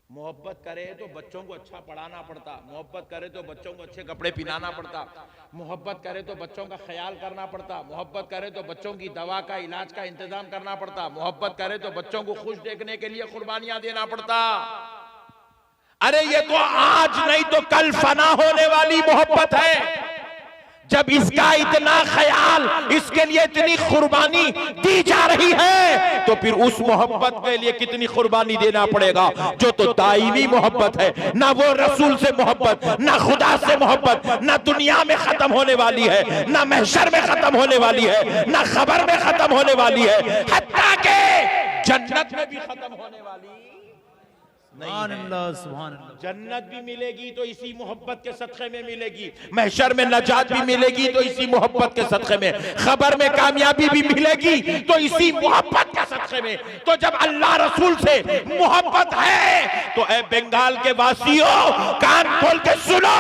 मोहब्बत करे तो बच्चों को अच्छा पढ़ाना पड़ता, मोहब्बत करे तो बच्चों को अच्छे कपड़े पहनाना पड़ता, मोहब्बत करे तो बच्चों का ख्याल करना पड़ता, मोहब्बत करे तो बच्चों की दवा का इलाज का इंतजाम करना पड़ता, मोहब्बत करे तो बच्चों को खुश देखने के लिए कुर्बानियां देना पड़ता। अरे ये तो आज नहीं तो कल फना होने वाली मोहब्बत है। जब इसका इतना ख्याल, इसके लिए इतनी कुर्बानी दी जा रही है, तो फिर उस मोहब्बत के लिए कितनी कुर्बानी देना पड़ेगा जो तो दायमी मोहब्बत है। ना वो रसूल से मोहब्बत, ना खुदा से मोहब्बत, ना दुनिया में खत्म होने वाली है, ना महशर में खत्म होने वाली है, ना खबर में खत्म होने वाली है, हत्ता के जन्नत में भी खत्म होने वाली नहीं। जन्नत भी मिलेगी तो इसी मोहब्बत के सदक़े में मिलेगी, महशर में नजात भी मिलेगी तो इसी मोहब्बत के सदक़े में, खबर में कामयाबी भी मिलेगी तो इसी मोहब्बत के सदक़े में। तो जब अल्लाह रसूल से मोहब्बत है तो ए बंगाल के वासियों कान खोल के सुनो,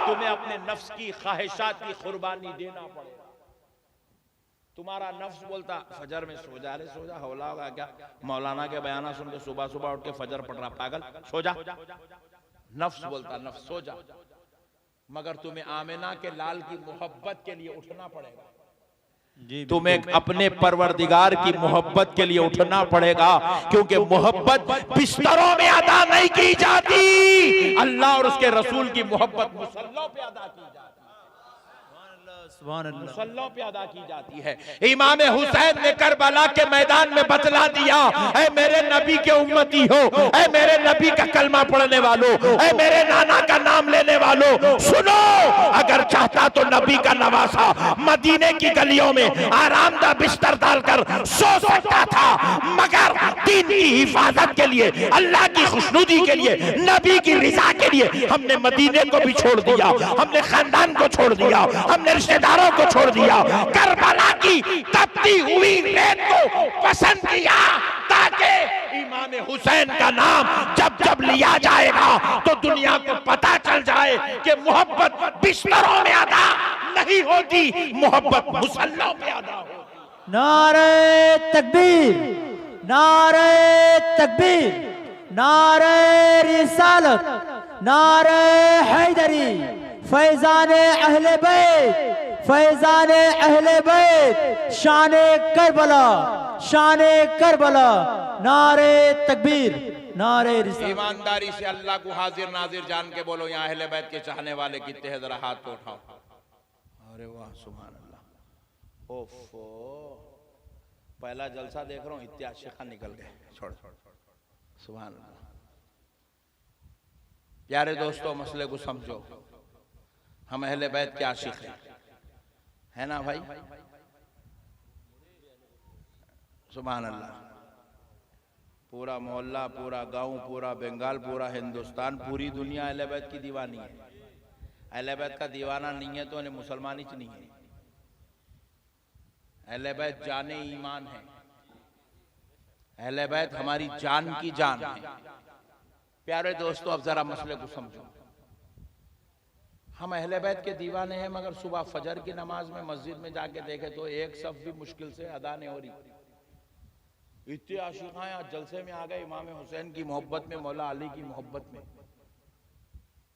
तुम्हें अपने नफ्स की ख्वाहिशात की कुर्बानी देना पड़ेगा। तुम्हारा नफ्स बोलता फजर में सो जा, रे सो जा, हौला होगा क्या, मौलाना के बयाना सुन के सुबह सुबह उठ के फजर पढ़ रहा, पागल, सो जा। नफ्स बोलता नफ्स सो जा, मगर तुम्हें आमिना के लाल की मोहब्बत के लिए उठना पड़ेगा। तुम्हें अपने परवरदिगार की मोहब्बत के लिए उठना पड़ेगा, क्योंकि मोहब्बत बिस्तरों में अदा नहीं की जाती, अल्लाह और उसके रसूल की मोहब्बत मुसल्लों पे अदा की जाती है, मुसल्लों पे अदा की जाती है। इमाम हुसैन ने करबला के मैदान में बतला दिया, ऐ मेरे नबी के उम्मती हो, ऐ मेरे नबी का कलमा पढ़ने वालों, ऐ मेरे नाना का नाम लेने वालों, सुनो, अगर चाहता तो नबी का नवासा मदीने की गलियों में आरामदा बिस्तर डालकर सो सकता था, मगर दीन की हिफाजत के लिए, अल्लाह की खुशनुदी के लिए, नबी की रिजा के लिए हमने मदीने को भी छोड़ दिया, हमने खानदान को छोड़ दिया, हमने रिश्तेदारों को छोड़ दिया, करबला की तपती हुई रेत को पसंद किया, ताकि इमाम हुसैन का नाम जब जब लिया जाएगा तो दुनिया को पता चल जाए कि मोहब्बत बिस्तरों में अदा नहीं होती, मोहब्बत मुसल्लों पे अदा होती। नारे तकबीर, नारे तकबीर, नारे रिसालत, नारे हैदरी, फैजाने अहले बैत, फैजाने अहले बैत, शाने करबला, शाने करबला, नारे तकबीर, नारे रिसालत। ईमानदारी से अल्लाह को हाजिर नाजिर जान के बोलो, यहाँ अहले बैत के चाहने वाले कितने हैं, जरा हाथ को उठाओ। अरे वाह, सुभान अल्लाह। ओफो, पहला जलसा देख रहा हूँ, इतने आशिक़ निकल गए, छोड़ छोड़, सुभान अल्लाह। प्यारे दोस्तों, मसले को समझो, हम अहले बैत के आशिक़ हैं, है ना भाई, सुभान अल्लाह। पूरा मोहल्ला, पूरा गांव, पूरा बंगाल, पूरा हिंदुस्तान, पूरी दुनिया अहले बैत की दीवानी है। अहले बैत का दीवाना नहीं है तो उन्हें मुसलमानी च नहीं है। अहले बैत जाने ईमान है, अहले बैत हमारी जान की जान है। प्यारे दोस्तों, अब जरा मसले को समझो, हम अहले बैत के दीवाने हैं, मगर सुबह फजर की नमाज में मस्जिद में जाके देखे तो एक सफ भी मुश्किल से अदा नहीं हो रही। इतने आशिक़ां आज जलसे में आ गए इमाम हुसैन की मोहब्बत में, मौला अली की मोहब्बत में,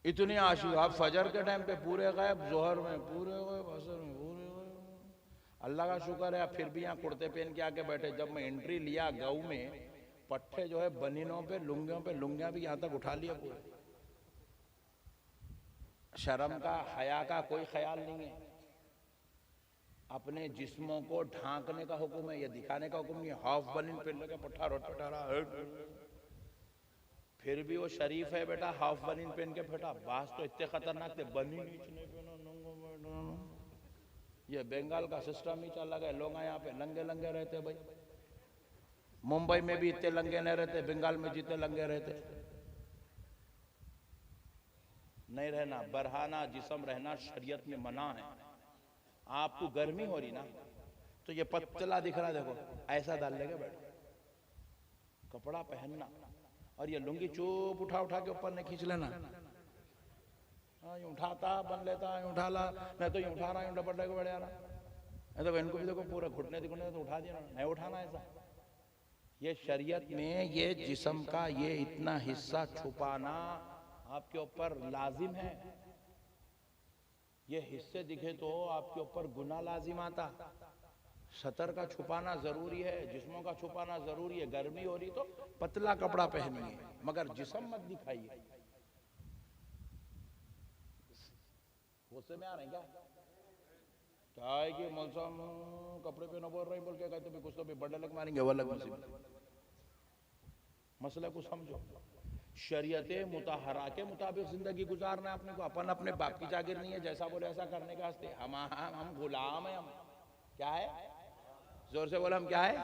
इतने आशिक़। आप फजर के टाइम पे पूरे गायब, जोहर में पूरे गायब, असर में पूरे गायब। अल्लाह का शुक्र है आप फिर भी यहाँ कुर्ते पहन के आके बैठे। जब मैं एंट्री लिया गाँव में, पट्टे जो है बनीनों पे, लुंगियों पे, लुंगियां भी यहाँ तक उठा लिया पूरे। शर्म का, हया का कोई ख्याल नहीं है। अपने जिस्मों को ढांकने का हुक्म है, ये दिखाने का हुक्म नहीं है। हाफ बनीन पहन के पट्टा रोट पटा रहा, फिर भी वो शरीफ है बेटा, हाफ बनीन पहन के फटा। बास तो इतने खतरनाक थे, बनीन नहीं पहना, ये बंगाल का सिस्टम ही चला गया। लोग यहाँ पे लंगे लंगे रहते भाई। मुंबई में भी इतने लंगे नहीं रहते, बंगाल में जितने लंगे रहते नहीं रहना। बरहाना जिस्म रहना शरीयत में मना है। आपको गर्मी हो रही ना, तो ये पतला दिख रहा, देखो ऐसा डाल लेगा बैठ, कपड़ा पहनना, और ये लुंगी चुप उठा उठा के ऊपर नहीं खींच लेना। यूं उठाता बन लेता, यूं उठा ला, मैं तो यूं उठा रहा, यूं डपट को बैठ जा रहा। तो इनको भी देखो पूरा घुटने दिखने तो उठा दिया, नहीं उठाना ऐसा। ये शरीयत में ये जिस्म का ये इतना हिस्सा छुपाना आपके ऊपर लाजिम है। ये हिस्से दिखे तो आपके ऊपर गुनाह लाजिम आता। सतर का छुपाना जरूरी है, जिस्मों का छुपाना जरूरी है। गर्मी हो रही तो पतला कपड़ा पहनिए, मगर जिस्म मत दिखाइए। गुस्से में आ रहे हैं क्या है कि मौसम कपड़े पे न बोल रहे बोल के कहते भी कुछ तो भी बड़े लग मारेंगे, वो अलग मसले को समझो। शरीयत मुताहरा के मुताबिक जिंदगी गुजारना है अपने को। अपन अपने बाप की जागीर नहीं है, जैसा बोले ऐसा करने के वास्ते। हम गुलाम है। हम क्या है, जोर से बोला, हम क्या है?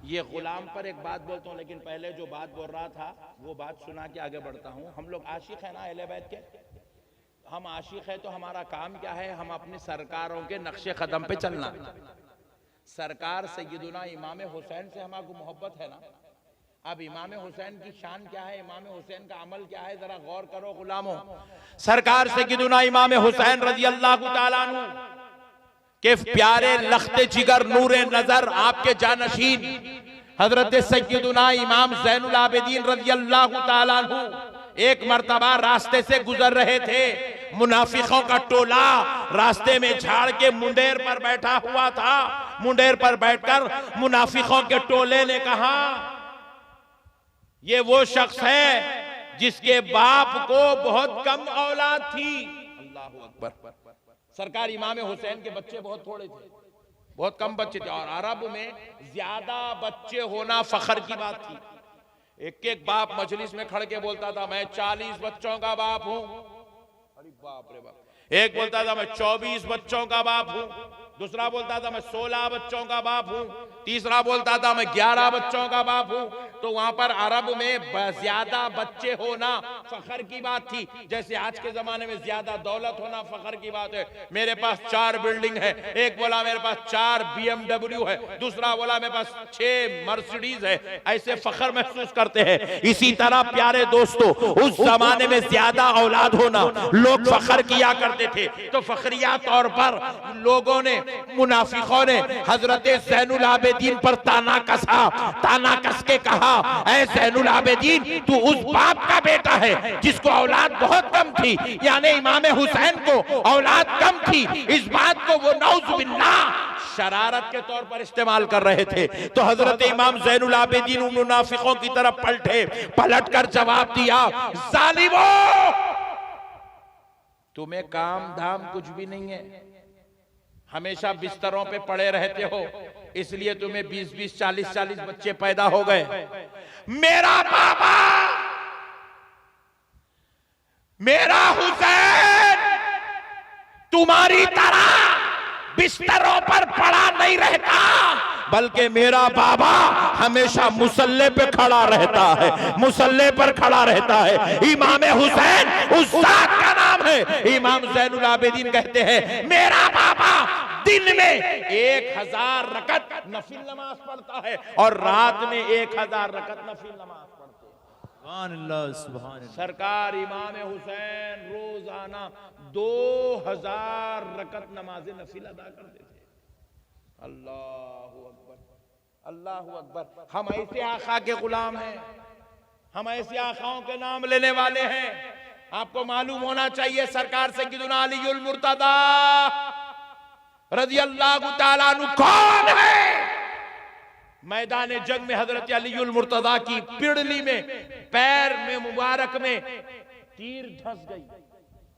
ये गुलाम पर एक बात बोलता हूँ, लेकिन पहले जो बात बोल रहा था वो बात सुना के आगे बढ़ता हूँ। हम लोग आशिक है ना अहले बैत के। हम आशिक है तो हमारा काम क्या है? हम अपनी सरकारों के नक्शे कदम पे चलना। सरकार सैयदुना इमाम हुसैन से हमारे मोहब्बत है ना। अब इमाम हुसैन की शान क्या है, इमाम हुसैन का अमल क्या है, जरा गौर करो गुलामों। सरकार सैयदुना इमाम हुसैन रजी अल्लाह तआला अन्हु के प्यारे लख्ते जिगर नूरे नजर आपके जानशीन हजरत सैयदुना इमाम ज़ैनुल आबिदीन रजी अल्लाह तआला अन्हु एक मर्तबा रास्ते से गुजर रहे थे। मुनाफिकों का टोला रास्ते में झाड़ के मुंडेर पर बैठा हुआ था। मुंडेर पर बैठकर मुनाफिकों के टोले ने कहा, ये वो शख्स है जिसके बाप को बहुत कम औलाद थी। अल्लाह अकबर। सरकार इमाम हुसैन के बच्चे बहुत थोड़े थे, बहुत कम बच्चे थे, और अरब में ज्यादा बच्चे होना फखर की बात थी। एक एक बाप मजलिस में खड़ के बोलता था, मैं 40 बच्चों का बाप हूं। अरे बाप रे बाप। एक बोलता था, मैं 24 बच्चों का बाप हूं। दूसरा बोलता था, मैं 16 बच्चों का बाप हूं। तीसरा बोलता था, मैं 11 बच्चों का बाप हूं। तो वहां पर अरब में ज्यादा बच्चे होना फखर की बात थी, जैसे आज के जमाने में ज्यादा दौलत होना फखर की बात है। मेरे पास 4 बिल्डिंग है, एक बोला मेरे पास 4 BMW है, दूसरा बोला मेरे पास 6 मर्सिडीज है। ऐसे फखर महसूस करते हैं। इसी तरह प्यारे दोस्तों, उस जमाने में ज्यादा औलाद होना लोग फखर किया करते थे। तो फखरिया तौर पर लोगों ने, मुनाफिकों ने हजरत ज़ैनुल आबिदीन पर ताना कसा। ताना कस के कहा, ऐ ज़ैनुल आबिदीन, तू उस बाप का बेटा है जिसको औलाद बहुत कम थी, यानी इमाम हुसैन को औलाद कम थी। इस बात को वो नौज़ुबिल्लाह शरारत के तौर पर इस्तेमाल कर रहे थे। तो हजरत इमाम ज़ैनुल आबिदीन उन मुनाफिकों की तरफ पलटे, पलटकर जवाब दिया, ज़ालिमों, तुम्हें काम धाम कुछ भी नहीं है, हमेशा बिस्तरों पे पड़े रहते हो, इसलिए तुम्हें 20-20, 40-40 बच्चे पैदा हो गए। मेरा बाबा, मेरा हुसैन तुम्हारी तरह बिस्तरों पर पड़ा नहीं रहता, बल्कि मेरा बाबा हमेशा मुसल्ले पे खड़ा रहता है, मुसल्ले पर खड़ा रहता है। इमाम हुसैन उस जात का नाम है। इमाम ज़ैनुल आबिदीन कहते हैं, मेरा बाबा दिन में 1000 रकत नफिल नमाज पढ़ता है और रात में 1000 रकत नफिल नमाज पढ़ते हैं। सुभान अल्लाह, सुभान अल्लाह। सरकार इमाम हुसैन रोजाना 2000 रकत नमाज़े नफिल अदा करते थे। अल्लाहु अकबर, अल्लाहु अकबर। हम ऐसे आका के गुलाम हैं, हम ऐसे आकाओं के नाम लेने वाले हैं। आपको मालूम होना चाहिए, सरकार सैयदुना अलीउल मुर्तदा रज़ी अल्लाह तआला अन्हु कौन है। मैदान जंग में हजरत अलीउल मुर्तदा की पिड़ली में, पैर में मुबारक में तीर धंस गई,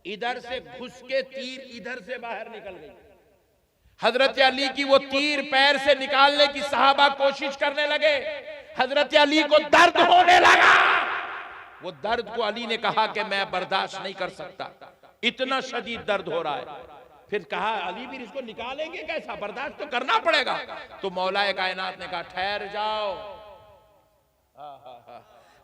इधर से घुस के तीर इधर से बाहर निकल गई। हजरत अली की वो तीर पैर से निकालने की सहाबा कोशिश करने लगे। हजरत अली को दर्द होने लगा। वो दर्द को अली ने कहा कि मैं बर्दाश्त नहीं कर सकता, इतना शदीद दर्द हो रहा है। फिर कहा, अली भी इसको निकालेंगे कैसा, बर्दाश्त तो करना पड़ेगा। तो मौलाए कायनात ने कहा, ठहर जाओ,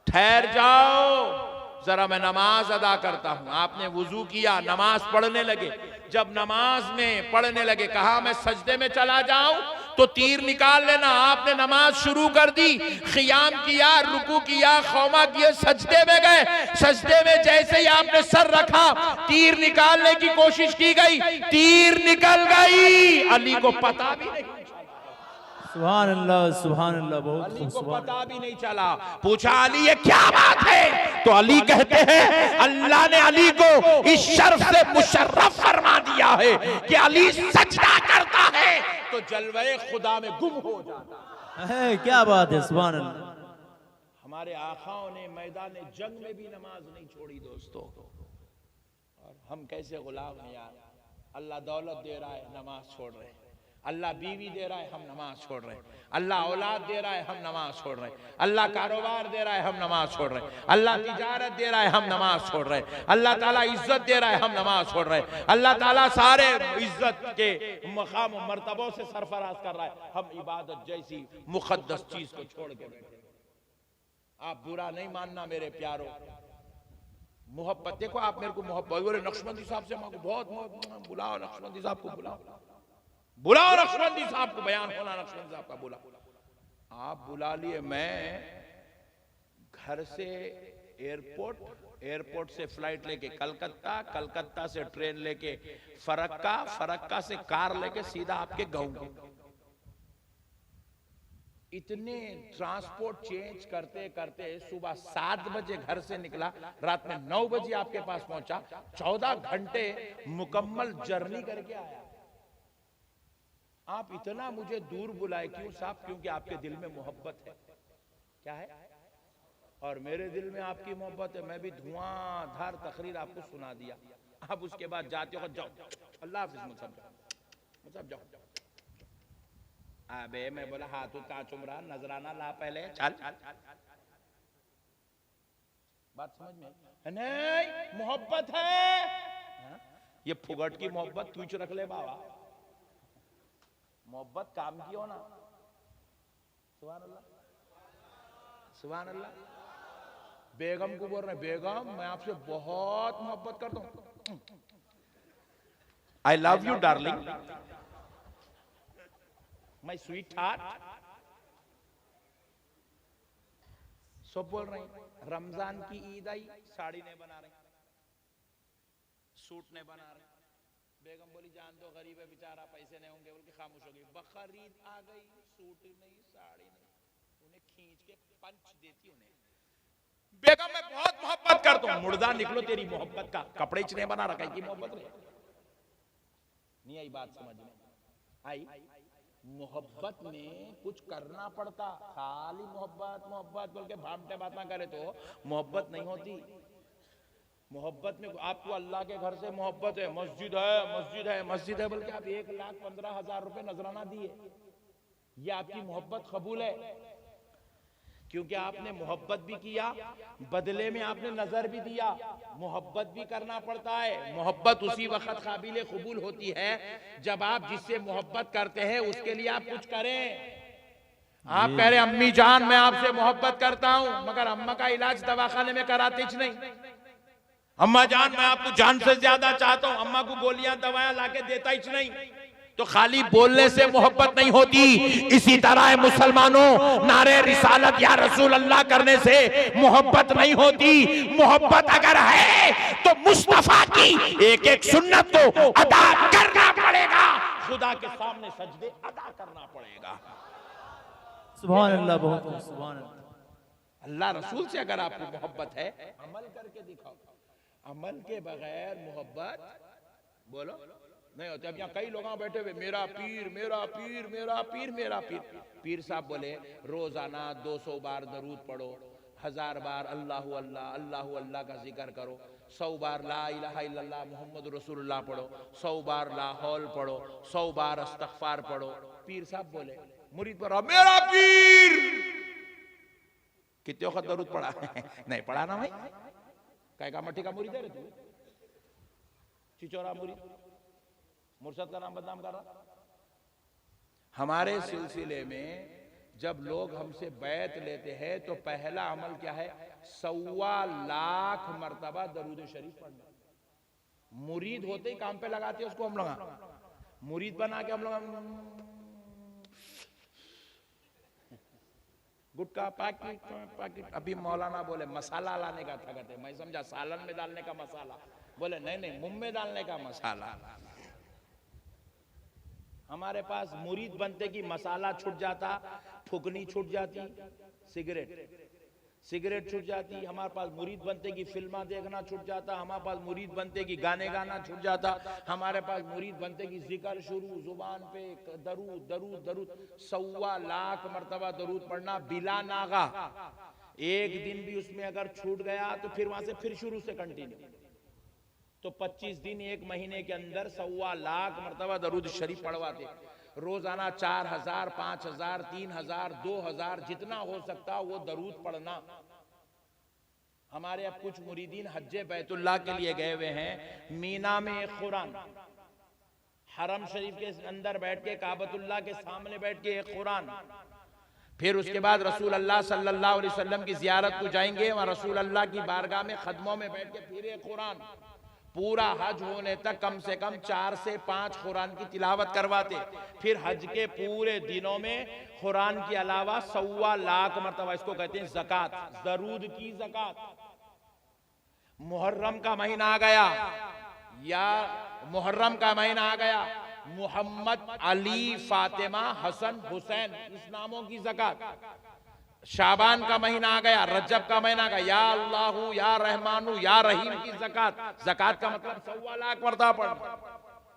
ठहर जाओ, जरा मैं नमाज अदा करता हूं। आपने वुजू किया, नमाज पढ़ने लगे। जब नमाज में पढ़ने लगे, कहा मैं सजदे में चला जाऊं तो तीर निकाल लेना। आपने नमाज शुरू कर दी, खियाम किया, रुकू किया, खौमा किया, सजदे में गए। सजदे में जैसे ही आपने सर रखा, तीर निकालने की कोशिश की गई, तीर निकल गई। अली को पता भी नहीं, सुभान अल्लाह, सुभान अल्लाह। बहुत अली को पता भी नहीं चला। पूछा, अली ये क्या बात है? तो अली कहते हैं, अल्लाह ने अली को इस शर्फ से मुशर्रफ फरमा दिया है कि अली सजदा करता है तो जलवे खुदा में गुम हो जाता है। क्या बात है, सुभान अल्लाह। हमारे आकाओं ने मैदान जंग में भी नमाज नहीं छोड़ी दोस्तों। और हम कैसे गुलाम हैं यार। अल्लाह दौलत दे रहा है, नमाज छोड़ रहे हैं। अल्लाह बीवी दे रहा है, हम नमाज छोड़ रहे हैं। अल्लाह औलाद दे रहा है, हम नमाज छोड़ रहे हैं। अल्लाह कारोबार दे रहा है, हम नमाज छोड़ रहे हैं। अल्लाह तिजारत दे रहा है, हम नमाज छोड़ रहे हैं। अल्लाह ताला इज्जत दे रहा है, हम नमाज छोड़ रहे हैं। अल्लाह ताला सारे इज्जत के मकाम मर्तबों से सरफराज कर रहा है, हम इबादत जैसी मुकद्दस चीज को छोड़ के बैठे। आप बुरा नहीं मानना मेरे प्यारो, मोहब्बत देखो। आप मेरे को मोहब्बत बोले, नक्शबंदी साहब से बहुत बुलाओ, नक्शबंदी साहब को बुलाओ। बुलाओ नक्शबंदी साहब को, बयान होना नक्शबंदी साहब का। बुला, आप बुला लिए। मैं घर से एयरपोर्ट से फ्लाइट लेके कलकत्ता, कलकत्ता से ट्रेन लेके फरक्का, फरक्का से कार लेके सीधा आपके गांव। इतने ट्रांसपोर्ट चेंज करते करते सुबह 7 बजे घर से निकला, रात में 9 बजे आपके पास पहुंचा। 14 घंटे मुकम्मल जर्नी करके आया। आप इतना मुझे दूर बुलाए क्यों साहब? क्योंकि आपके दिल में मोहब्बत है। क्या है? और मेरे दिल में आपकी मोहब्बत है। मैं भी धुआंधार तकरीर आपको सुना दिया। आप उसके बाद जाते हो, जाओ अल्लाह हाफिज़, मुझे जाओ। अबे मैं बोला हाथ का चुमरा, नजराना ला पहले, चल। बात समझ में नहीं? मोहब्बत है। ये फुगट की मोहब्बत तुझ रख ले बाबा। मोहब्बत काम की हो ना। सुभान अल्लाह, सुभान अल्लाह। बेगम को बोल रहे, बेगम मैं आपसे बहुत मोहब्बत करता हूं। I love you darling, my sweet heart. सब बोल रहे हैं। रमजान की ईद आई, साड़ी नहीं बना रहे, सूट नहीं बना रहे। बेगम बोली जान दो, गरीब है बेचारा, पैसे नहीं होंगे, बोल के खामोश हो गई। बकरीद आ गई, सूट नहीं, साड़ी नहीं, उन्हें खींच के पंच देती उन्हें। बेगम मैं बहुत मोहब्बत करता हूं। मुर्दा निकलो तेरी मोहब्बत का, कपड़े नहीं बना रखा है की मोहब्बत नहीं आई। बात समझ में आई? मोहब्बत में कुछ करना पड़ता। खाली मोहब्बत मोहब्बत बोल के भामटे बात ना करे तो मोहब्बत नहीं होती। मोहब्बत में आपको अल्लाह के घर से मोहब्बत है, मस्जिद है, मस्जिद है, मस्जिद है बोल के आप 1,15,000 रुपए नजराना दिए, ये आपकी मोहब्बत कबूल है? क्योंकि आपने मोहब्बत भी किया, बदले में आपने नजर भी दिया। मोहब्बत भी करना पड़ता है। मोहब्बत उसी वक्त काबिल कबूल होती है जब आप जिससे मोहब्बत करते हैं उसके लिए आप कुछ करें। आप कह रहे अम्मी जान मैं आपसे मोहब्बत करता हूं, मगर अम्मा का इलाज दवाखाने में कराते ही नहीं। अम्मा जान मैं आपको जान से ज्यादा चाहता हूं, अम्मा को गोलियां दवाएं लाके देता ही नहीं। तो खाली बोलने से मोहब्बत नहीं होती। इसी तरह मुसलमानों, नारे रिसालत या रसूल अल्लाह करने से मोहब्बत नहीं होती। मोहब्बत अगर है तो मुस्तफा की एक एक सुन्नत को अदा करना पड़ेगा। खुदा के सामने सजदे अदा करना पड़ेगा। सुभान अल्लाह, बहुत सुभान अल्लाह। अल्लाह रसूल से अगर आपको मोहब्बत है, अमल करके दिखाओ। अमल के बगैर मोहब्बत बोलो नहीं होते। अब यहाँ कई लोग बैठे हुए, मेरा पीर मेरा पीर मेरा पीर मेरा पीर। पीर साहब बोले रोजाना 200 बार दरूद पढ़ो, 1000 बार अल्लाह अल्लाह अल्लाह अल्लाह का जिक्र करो, 100 बार ला इलाहा इल्लल्लाह मुहम्मद रसूलुल्लाह पढ़ो, 100 बार ला हौल पढ़ो, 100 बार इस्तगफार पढ़ो। पीर साहब बोले मुरीद पर मेरा पीर कितने वक्त दरूद पढ़ा? नहीं पढ़ा ना भाई, काय का मट्टी का मुरीद है रे तू, चिचोरा मुरीद, मुर्शद का नाम बदनाम कर रहा। हमारे सिलसिले में जब लोग हमसे बैत लेते हैं तो पहला अमल क्या है? 1.25 लाख मर्तबा दरूद शरीफ पढ़ना। मुरीद होते ही काम पे लगाते हैं उसको हम लोग। मुरीद बना के हम लोग गुटका पैकेट। अभी मौलाना बोले मसाला लाने का था, कहते मैं समझा सालन में डालने का मसाला, बोले नहीं नहीं मुंह में डालने का मसाला। हमारे पास मुरीद बनते की मसाला छूट जाता, फुकनी छूट जाती, सिगरेट छूट जाती। हमारे पास मुरीद बनते की फिल्मा देखना छूट जाता, हमारे पास मुरीद बनते की गाने गाना छूट जाता, हमारे पास मुरीद बनते की जिक्र शुरू, जुबान पे दरूद दरूद दरूद। 1.25 लाख मर्तबा दरूद पढ़ना बिला नागा। एक दिन भी उसमें अगर छूट गया तो फिर वहां से फिर शुरू से कंटिन्यू। तो 25 दिन 1 महीने के अंदर 1.25 लाख मर्तबा दरूद शरीफ पढ़वाते। रोजाना 4000, 5000, 3000, 2000 जितना हो सकता वो दरूद पढ़ना। हमारे अब कुछ मुरीदीन हज्जे बैतुल्लाह के लिए गए हुए हैं। मीना में एक कुरान, हरम शरीफ के अंदर बैठ के, काबतुल्लाह के सामने बैठ के एक कुरान। फिर उसके बाद रसूल अल्लाह सल्लल्लाहु अलैहि वसल्लम की जियारत को जाएंगे, वहां रसूल अल्लाह की बारगाह में खदमों में बैठ के फिर एक कुरान। पूरा हज होने तक कम से कम 4 से 5 कुरान की तिलावत करवाते। फिर हज के पूरे दिनों में कुरान के अलावा 1.25 लाख मरतबा, इसको कहते हैं ज़कात, दरूद की ज़कात। मुहर्रम का महीना आ गया, या मुहर्रम का महीना आ गया, मोहम्मद, अली, फातिमा, हसन, हुसैन, इस नामों की ज़कात। शाबान का महीना आ गया, रजब का महीना आ गया, या अल्लाहु या रहमानु या रहीम की ज़कात। ज़कात का मतलब 1.25 लाख मरतबा पढ़ना।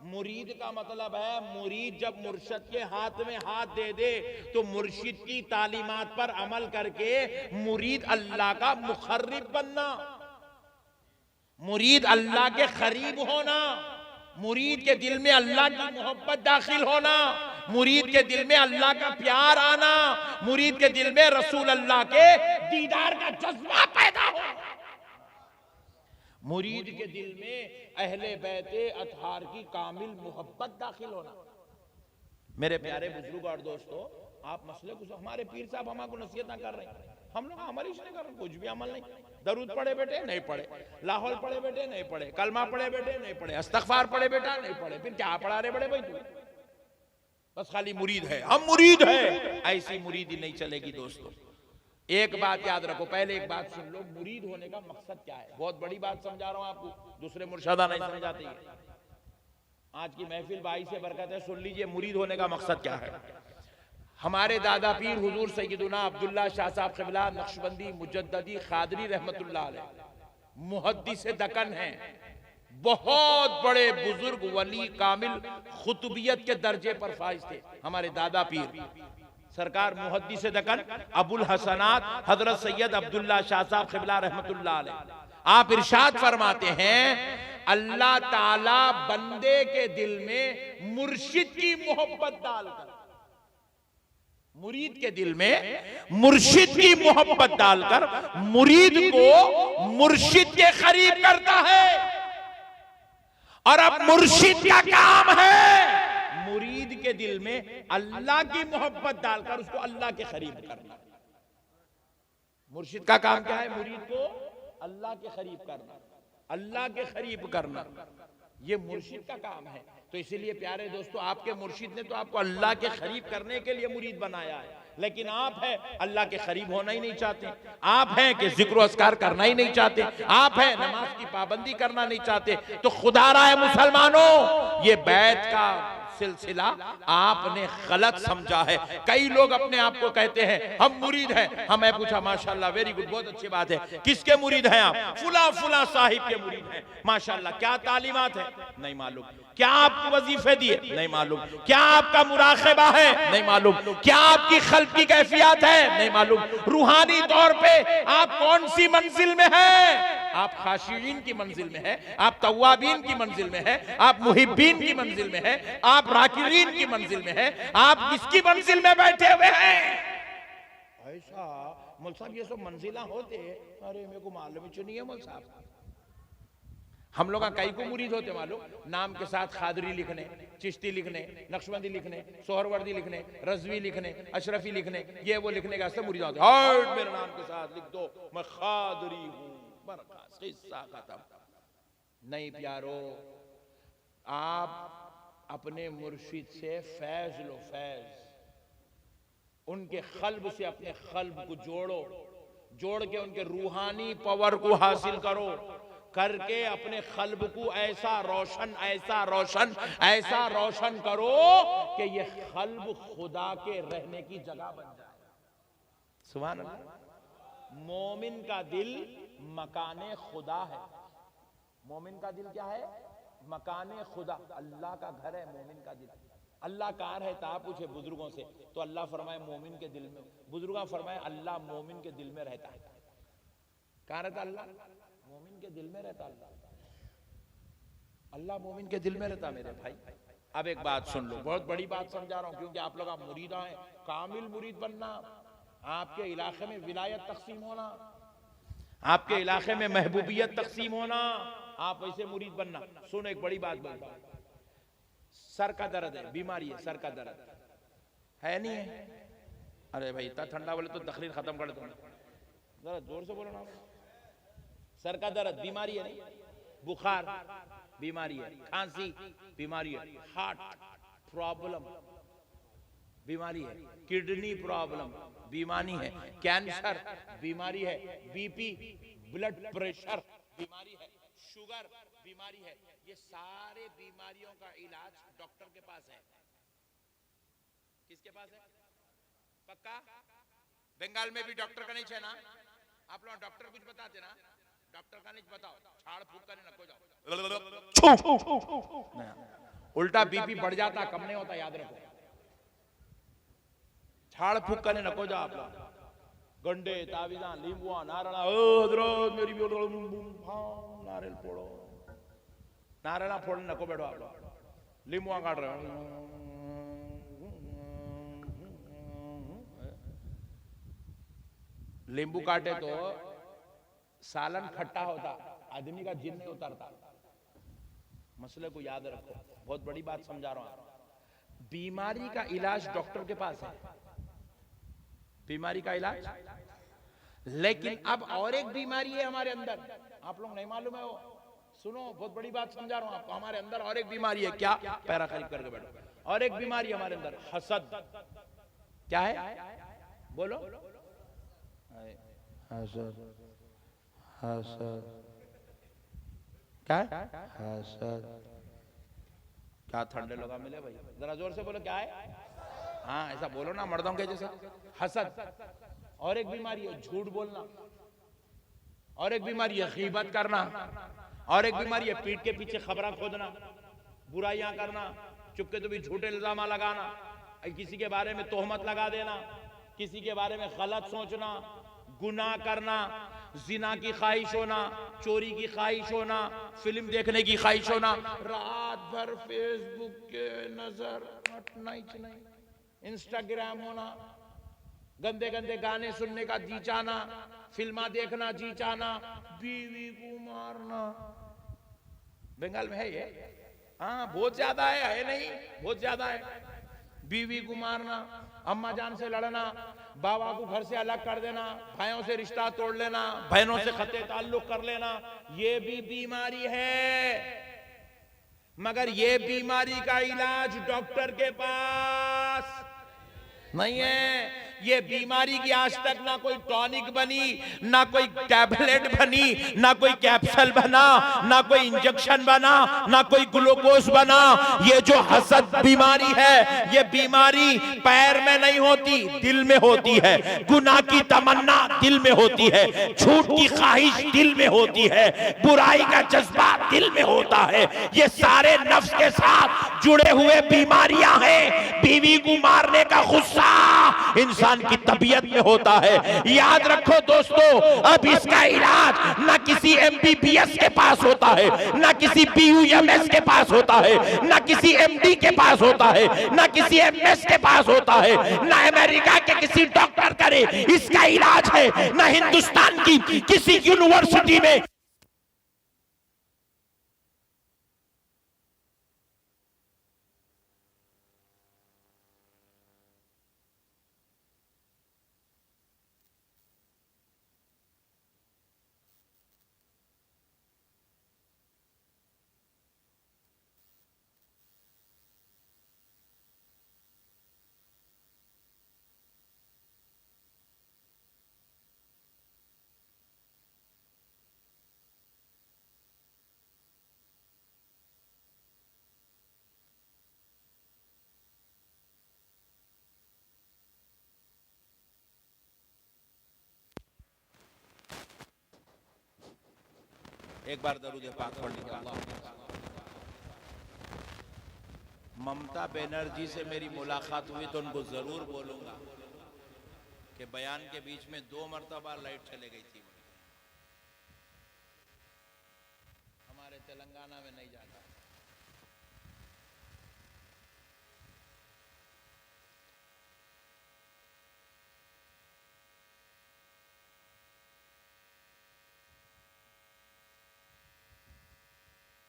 मुरीद का मतलब है, मुरीद जब मुर्शिद के हाथ में हाथ दे दे तो मुर्शिद की तालीमात पर अमल करके मुरीद अल्लाह का मुखर्रिब बनना, मुरीद अल्लाह के करीब होना, मुरीद के दिल में अल्लाह की मोहब्बत दाखिल होना, मुरीद के दिल में अल्लाह का प्यार आना, मुरीद के दिल में रसूल अल्लाह के दीदार का जज्बा पैदा हो, मुरीद के दिल में अहले बैते अतहार की कामिल मोहब्बत दाखिल होना। मेरे प्यारे बुजुर्ग और दोस्तों, आप मसले कुछ, हमारे पीर साहब हमको नसीहत ना कर रहे हैं, हम लोग हमारी नहीं कर रहे, कुछ भी अमल नहीं। दरूद पढ़े बेटे नहीं पढ़े, लाहौल पढ़े बेटे नहीं पढ़े, कलमा पढ़े बेटे नहीं पढ़े, इस्तगफार पढ़े बेटा नहीं पढ़े, फिर क्या पढ़ा रहे बड़े भाई तू? बस खाली मुरीद है, हम मुरीद है। ऐसी मुरीदी नहीं चलेगी दोस्तों। एक बात याद रखो, पहले एक बात सुन लो, मुरीद होने का मकसद क्या है। बहुत बड़ी बात समझा रहा हूं आपको, दूसरे मुर्शदा नहीं समझाते। आज की महफिल भाई से बरकत है, सुन लीजिए मुरीद होने का मकसद क्या है। हमारे दादा पीर हुजूर सैयदुना अब्दुल्ला शाह साहब क़िबला नक्शबंदी मुजद्ददी क़ादरी रहमतुल्लाह अलैह मुहद्दिस दकन हैं, बहुत बड़े बुजुर्ग वली कामिल खुतबियत के दर्जे पर फाइज थे। हमारे दादा पीर सरकार मुहद्दिस दकन अबुल हसनात हजरत सैयद अब्दुल्ला शाह साहब क़िबला रहमतुल्लाह अलैह, आप इरशाद फरमाते हैं, अल्लाह ताला बंदे के दिल में मुर्शिद की मोहब्बत डालकर, मुरीद के दिल में मुर्शिद की मोहब्बत डालकर मुरीद को मुर्शिद के करीब करता है। और अब मुर्शिद का काम है मुरीद के दिल में अल्लाह की मोहब्बत डालकर उसको अल्लाह के करीब करना। मुर्शिद का काम क्या है? मुरीद को अल्लाह के करीब करना, अल्लाह के करीब करना, ये मुर्शिद का काम है। तो इसीलिए प्यारे दोस्तों, आपके मुर्शिद ने तो आपको अल्लाह के करीब करने के लिए मुरीद बनाया है, लेकिन आप हैं अल्लाह के करीब होना ही नहीं चाहते, आप हैं कि जिक्र अस्कार करना ही नहीं चाहते, आप हैं नमाज की पाबंदी करना नहीं चाहते। तो खुदारा है मुसलमानों, ये बैत का सिलसिला आपने गलत समझा है। कई लोग अपने आप को कहते हैं हम मुरीद हैं। हमें पूछा, माशाल्लाह, वेरी गुड, बहुत अच्छी बात है, किसके मुरीद हैं आप? फुला फुला साहिब के मुरीद हैं। माशाल्लाह, क्या तालीमात है? नहीं मालूम। क्या आपको वजीफे दिए? नहीं मालूम। क्या आपका मुराक़बा है? नहीं मालूम। क्या आपकी खल्क़ की कैफियत है? नहीं मालूम। रूहानी तौर पे आप कौन सी मंजिल में हैं? आप खाशिईन की मंजिल में है, आप तव्वाबीन की मंजिल में है, आप मुहिब्बीन की मंजिल में है, आप राकिरीन की मंजिल में है, आप किसकी मंजिल में बैठे हुए हैं? ऐसा मौल साहब, ये सब मंजिला होते? अरे मेरे को मालूम ही नहीं है मौल साहब। हम लोग कई को मुरीद होते मालूम, नाम के साथ खादरी लिखने, चिश्ती लिखने, नक्शबंदी लिखने, सोहरवर्दी लिखने, रजवी लिखने, अशरफी लिखने, ये वो लिखने का सब मुरीद होते। हट, मेरे नाम के साथ लिख दो मैं खादरी हूं, नहीं प्यारो, आप अपने मुर्शिद से फैज लो, फैज। उनके क़ल्ब से अपने क़ल्ब को जोड़ो, जोड़ के उनके रूहानी पावर को हासिल करो, करके अपने क़ल्ब को ऐसा रोशन, ऐसा रोशन, ऐसा रोशन करो कि ये क़ल्ब खुदा के रहने की जगह बन जाए। सुभान अल्लाह। मोमिन का दिल मकाने खुदा है। मोमिन का दिल क्या है? मकाने खुदा, अल्लाह का घर है मोमिन का दिल। अल्लाह कहाँ रहता? आप पूछे बुजुर्गों से तो अल्लाह फरमाए मोमिन के दिल में। बुजुर्ग फरमाए अल्लाह मोमिन के दिल में रहता है। कहाँ रहता अल्लाह? मोमिन के दिल में रहता अल्लाह। अल्लाह मोमिन के दिल में रहता मेरे भाई। अब एक बात सुन लो, बहुत बड़ी बात समझा रहा हूं, क्योंकि आप लोग आप मुरीदा हैं। कामिल मुरीद बनना, आपके इलाके में विलायत तकसीम होना, आपके इलाके में महबूबियत तकसीम होना, आप ऐसे मुरीद बनना। सुनो, एक बड़ी बात बोलता हूं, सर का दर्द है, बीमारी है, सर का दर्द है नहीं है? अरे भाई इतना ठंडा बोले तो तकरीर खत्म कर दो, जरा जोर से बोलो ना। सर का दर्द बीमारी है नहीं? बुखार बीमारी है, खांसी बीमारी है, हार्ट प्रॉब्लम बीमारी है, किडनी प्रॉब्लम बीमारी है, कैंसर बीमारी है, बीपी ब्लड प्रेशर बीमारी है, शुगर बीमारी है। ये सारे बीमारियों का इलाज डॉक्टर के पास है। किसके पास है? पक्का? बंगाल में भी डॉक्टर का नहीं है ना? आप लोग डॉक्टर कुछ बताते ना? डॉक्टर का नहीं बताओ, झाड़ फूक करने नको जाओ, उल्टा बीपी बढ़ जाता, कम नहीं होता, याद रखो। झाड़ फूक करने नको जाओ आप लोग। गंडे तावीजा लींबुआ नारळा मेरी नारियल फोड़ो, नारळा फोड़ने नको बैठो आप लोग, लींबुआ काट रहे हो। लींबू काटे तो सालन खट्टा होता, आदमी का जिन नहीं उतरता। मसले को याद रखो, बहुत बड़ी बात समझा रहा हूं। बीमारी का इलाज डॉक्टर के पास है, बीमारी का इलाज। लेकिन अब और एक बीमारी है हमारे अंदर, आप लोग नहीं मालूम है वो। सुनो, बहुत बड़ी बात समझा रहा हूं आपको। हमारे अंदर और एक बीमारी है। क्या? पैरा खरीद करके बैठो। और एक बीमारी हमारे अंदर, हसद। क्या है? बोलो। हसद। हसद क्या है? हसद। क्या ठंडे लोग मिले भाई? जरा जोर से बोलो, क्या है? हाँ, ऐसा बोलो ना मर्दों के जैसे। हसद। और एक बीमारी है झूठ बोलना, और एक बीमारी है गीबत करना, और एक बीमारी है पीठ के पीछे खबरें खोदना, बुराइयां करना, चुपके तो भी झूठे इल्जाम लगाना, किसी के बारे में तोहमत लगा देना, किसी के बारे में गलत सोचना, गुनाह करना, जिना की ख्वाहिश होना, चोरी की ख्वाहिश होना, फिल्म देखने की ख्वाहिश होना, रात भर फेसबुक के नजर हटना ही नहीं, इंस्टाग्राम होना, गंदे गंदे गाने सुनने का जी चाहना, फिल्मा देखना जी चाहना, बीवी को मारना। बंगाल में है ये? हाँ, बहुत ज्यादा है नहीं? बहुत ज्यादा है। बीवी को मारना, अम्मा जान से लड़ना, बाबा को घर से अलग कर देना, भाइयों से रिश्ता तोड़ लेना, बहनों से खते ताल्लुक कर लेना, ये भी बीमारी है। मगर ये बीमारी का इलाज डॉक्टर के पास नहीं है। ये बीमारी की आज तक ना कोई टॉनिक बनी, ना कोई टैबलेट बनी, ना कोई कैप्सूल बना, ना कोई इंजेक्शन बना, ना कोई ग्लूकोज बना। ये जो हसद बीमारी है, ये बीमारी पैर में नहीं होती, दिल में होती है। गुनाह की तमन्ना दिल में होती है, झूठ की ख्वाहिश दिल में होती है, बुराई का जज्बा दिल में होता है। ये सारे नफ्स के साथ जुड़े हुए बीमारियां हैं। बीवी को मारने का गुस्सा इंसान की तबीयत में होता है। याद रखो दोस्तों, अब इसका इलाज ना किसी एमबीबीएस के पास होता है, ना किसी बीयूएमएस के पास होता है, ना किसी एमडी के पास होता है, ना किसी एमएस के पास होता है, ना अमेरिका के किसी डॉक्टर करे इसका इलाज है, ना हिंदुस्तान की किसी यूनिवर्सिटी में। एक बार दरूद पाक पढ़ लीजिए। ममता बनर्जी से मेरी मुलाकात हुई तो उनको जरूर बोलूंगा कि बयान के बीच में 2 मरतबा लाइट चले गई थी। हमारे तेलंगाना में नहीं जाता।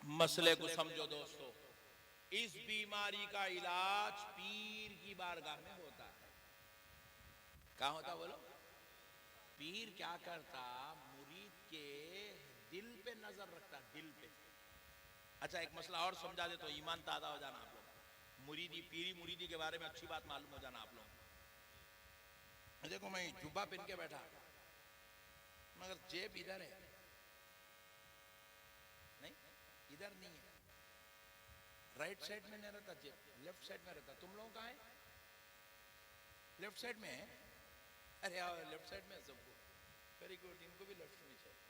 मसले को समझो दोस्तों, इस बीमारी का इलाज पीर की बारगाह में होता है। कहाँ होता बोलो? पीर क्या करता? मुरीद के दिल पे नजर रखता, दिल पे। अच्छा एक मसला और समझा दे तो ईमान ताजा हो जाना आप लोग। मुरीदी पीरी मुरीदी के बारे में अच्छी बात मालूम हो जाना आप लोग। देखो मैं जुब्बा पहन के बैठा, मगर जेब इधर है, नहीं इधर नहीं है, राइट साइड में नहीं रहता जेब, लेफ्ट साइड में रहता। तुम लोगों का है लेफ्ट साइड में है? अरे लेफ्ट साइड में सबको, वेरी गुड, इनको भी लेफ्ट में चाहिए,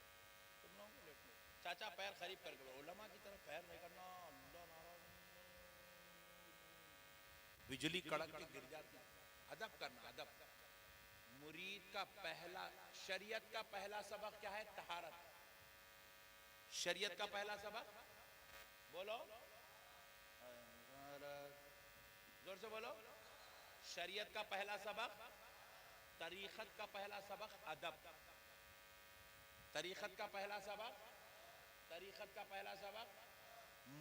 तुम लोगों को लेफ्ट में। चाचा पैर करीब कर करो, उलमा की तरफ पैर नहीं करना, अल्लाह नाराज, बिजली कड़क के गिर जाती। अदब करना, अदब। मुरीद का पहला, शरीयत का पहला सबक क्या है? तहारत। शरीयत का पहला सबक बोलो, जोर से बोलो। शरीयत का पहला सबक, तरीक़त का पहला सबक अदब। तरीक़त का पहला सबक, तरीक़त का पहला सबक,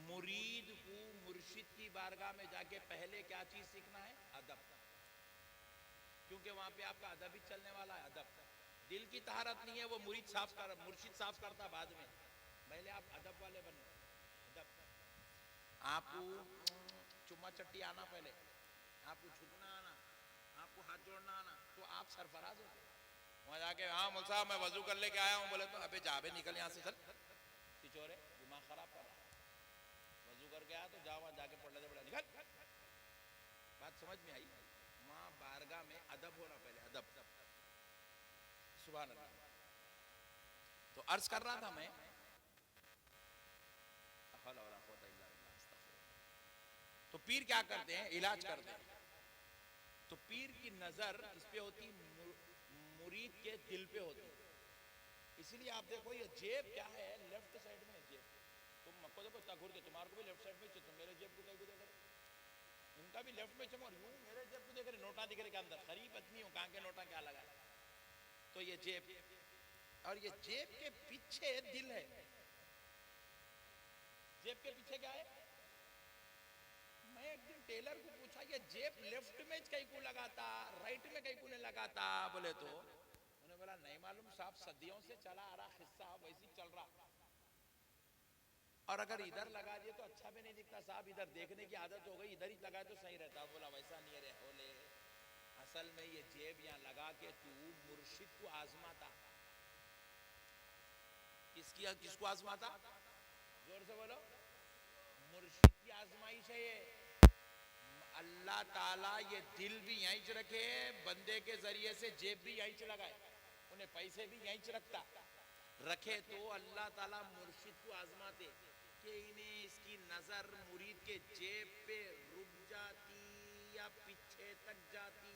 मुरीद को मुर्शिद की बारगाह में जाके पहले क्या चीज सीखना है? अदब। क्योंकि वहां पे आपका अदब ही चलने वाला है, अदब। दिल की तहारत नहीं है, वो मुरीद साफ कर, मुर्शिद साफ करता बाद में, पहले आप अदब वाले बनो। अदब, आपको चुम्मा चट्टी आना, पहले आपको झुकना आना, आपको हाथ जोड़ना आना, तो आप सरफराज हो। वहां जाके हाँ मौलवी साहब मैं वजू कर लेके आया हूँ, बोले तो अबे जाबे निकल यहाँ से, चल तिचोरे, दिमाग खराब कर रहा है। वजू करके आया तो जाओ वहां जाके पढ़ लेते, बड़ा निकल। बात समझ में आई? माँ बारगाह में अदब होना पहले, अदब। सुभान अल्लाह। तो अर्ज कर रहा था मैं, तो पीर क्या करते हैं? इलाज करते हैं। तो पीर की नजर किस पे होती? मुरीद के दिल पे होती। इसीलिए आप देखो ये जेब क्या है, लेफ्ट साइड में जेब। तुम मक्को देखो इतना घूर के, तुम्हारे को भी लेफ्ट साइड में चाहिए, तुम मेरे जेब को देख रहे, इनका भी लेफ्ट में चमो, यूं मेरे जेब को देख रहे, नोटा दिख रहे के अंदर, गरीब आदमी हूं, कहां के नोटा क्या लगा। तो ये जेब, और ये जेब के पीछे दिल है। जेब के पीछे क्या है? मैं एक दिन टेलर को पूछा, ये जेब लेफ्ट में कहीं को लगाता, राइट में कहीं को नहीं लगाता? बोले तो उन्होंने बोला नहीं मालूम साहब, सदियों से चला आ रहा किस्सा, वैसे चल रहा। और अगर इधर लगा दिए तो अच्छा भी नहीं दिखता साहब, इधर देखने की आदत हो गई, इधर ही लगाए तो सही रहता। बोला वैसा नहीं है, बोले असल में ये जेब यहाँ लगा के तू मुर्शिद को आजमाता। किसको आजमाता? जोर से बोलो। मुर्शिद की आजमाइश है ये। अल्लाह ताला ये दिल भी यहीं रखे, बंदे के जरिए से जेब भी यहीं लगाए, उन्हें पैसे भी यहीं रखता रखे, तो अल्लाह ताला मुर्शिद को आजमाते कि इन्हें इसकी नजर मुरीद के जेब पे रुक जाती या पीछे तक जाती।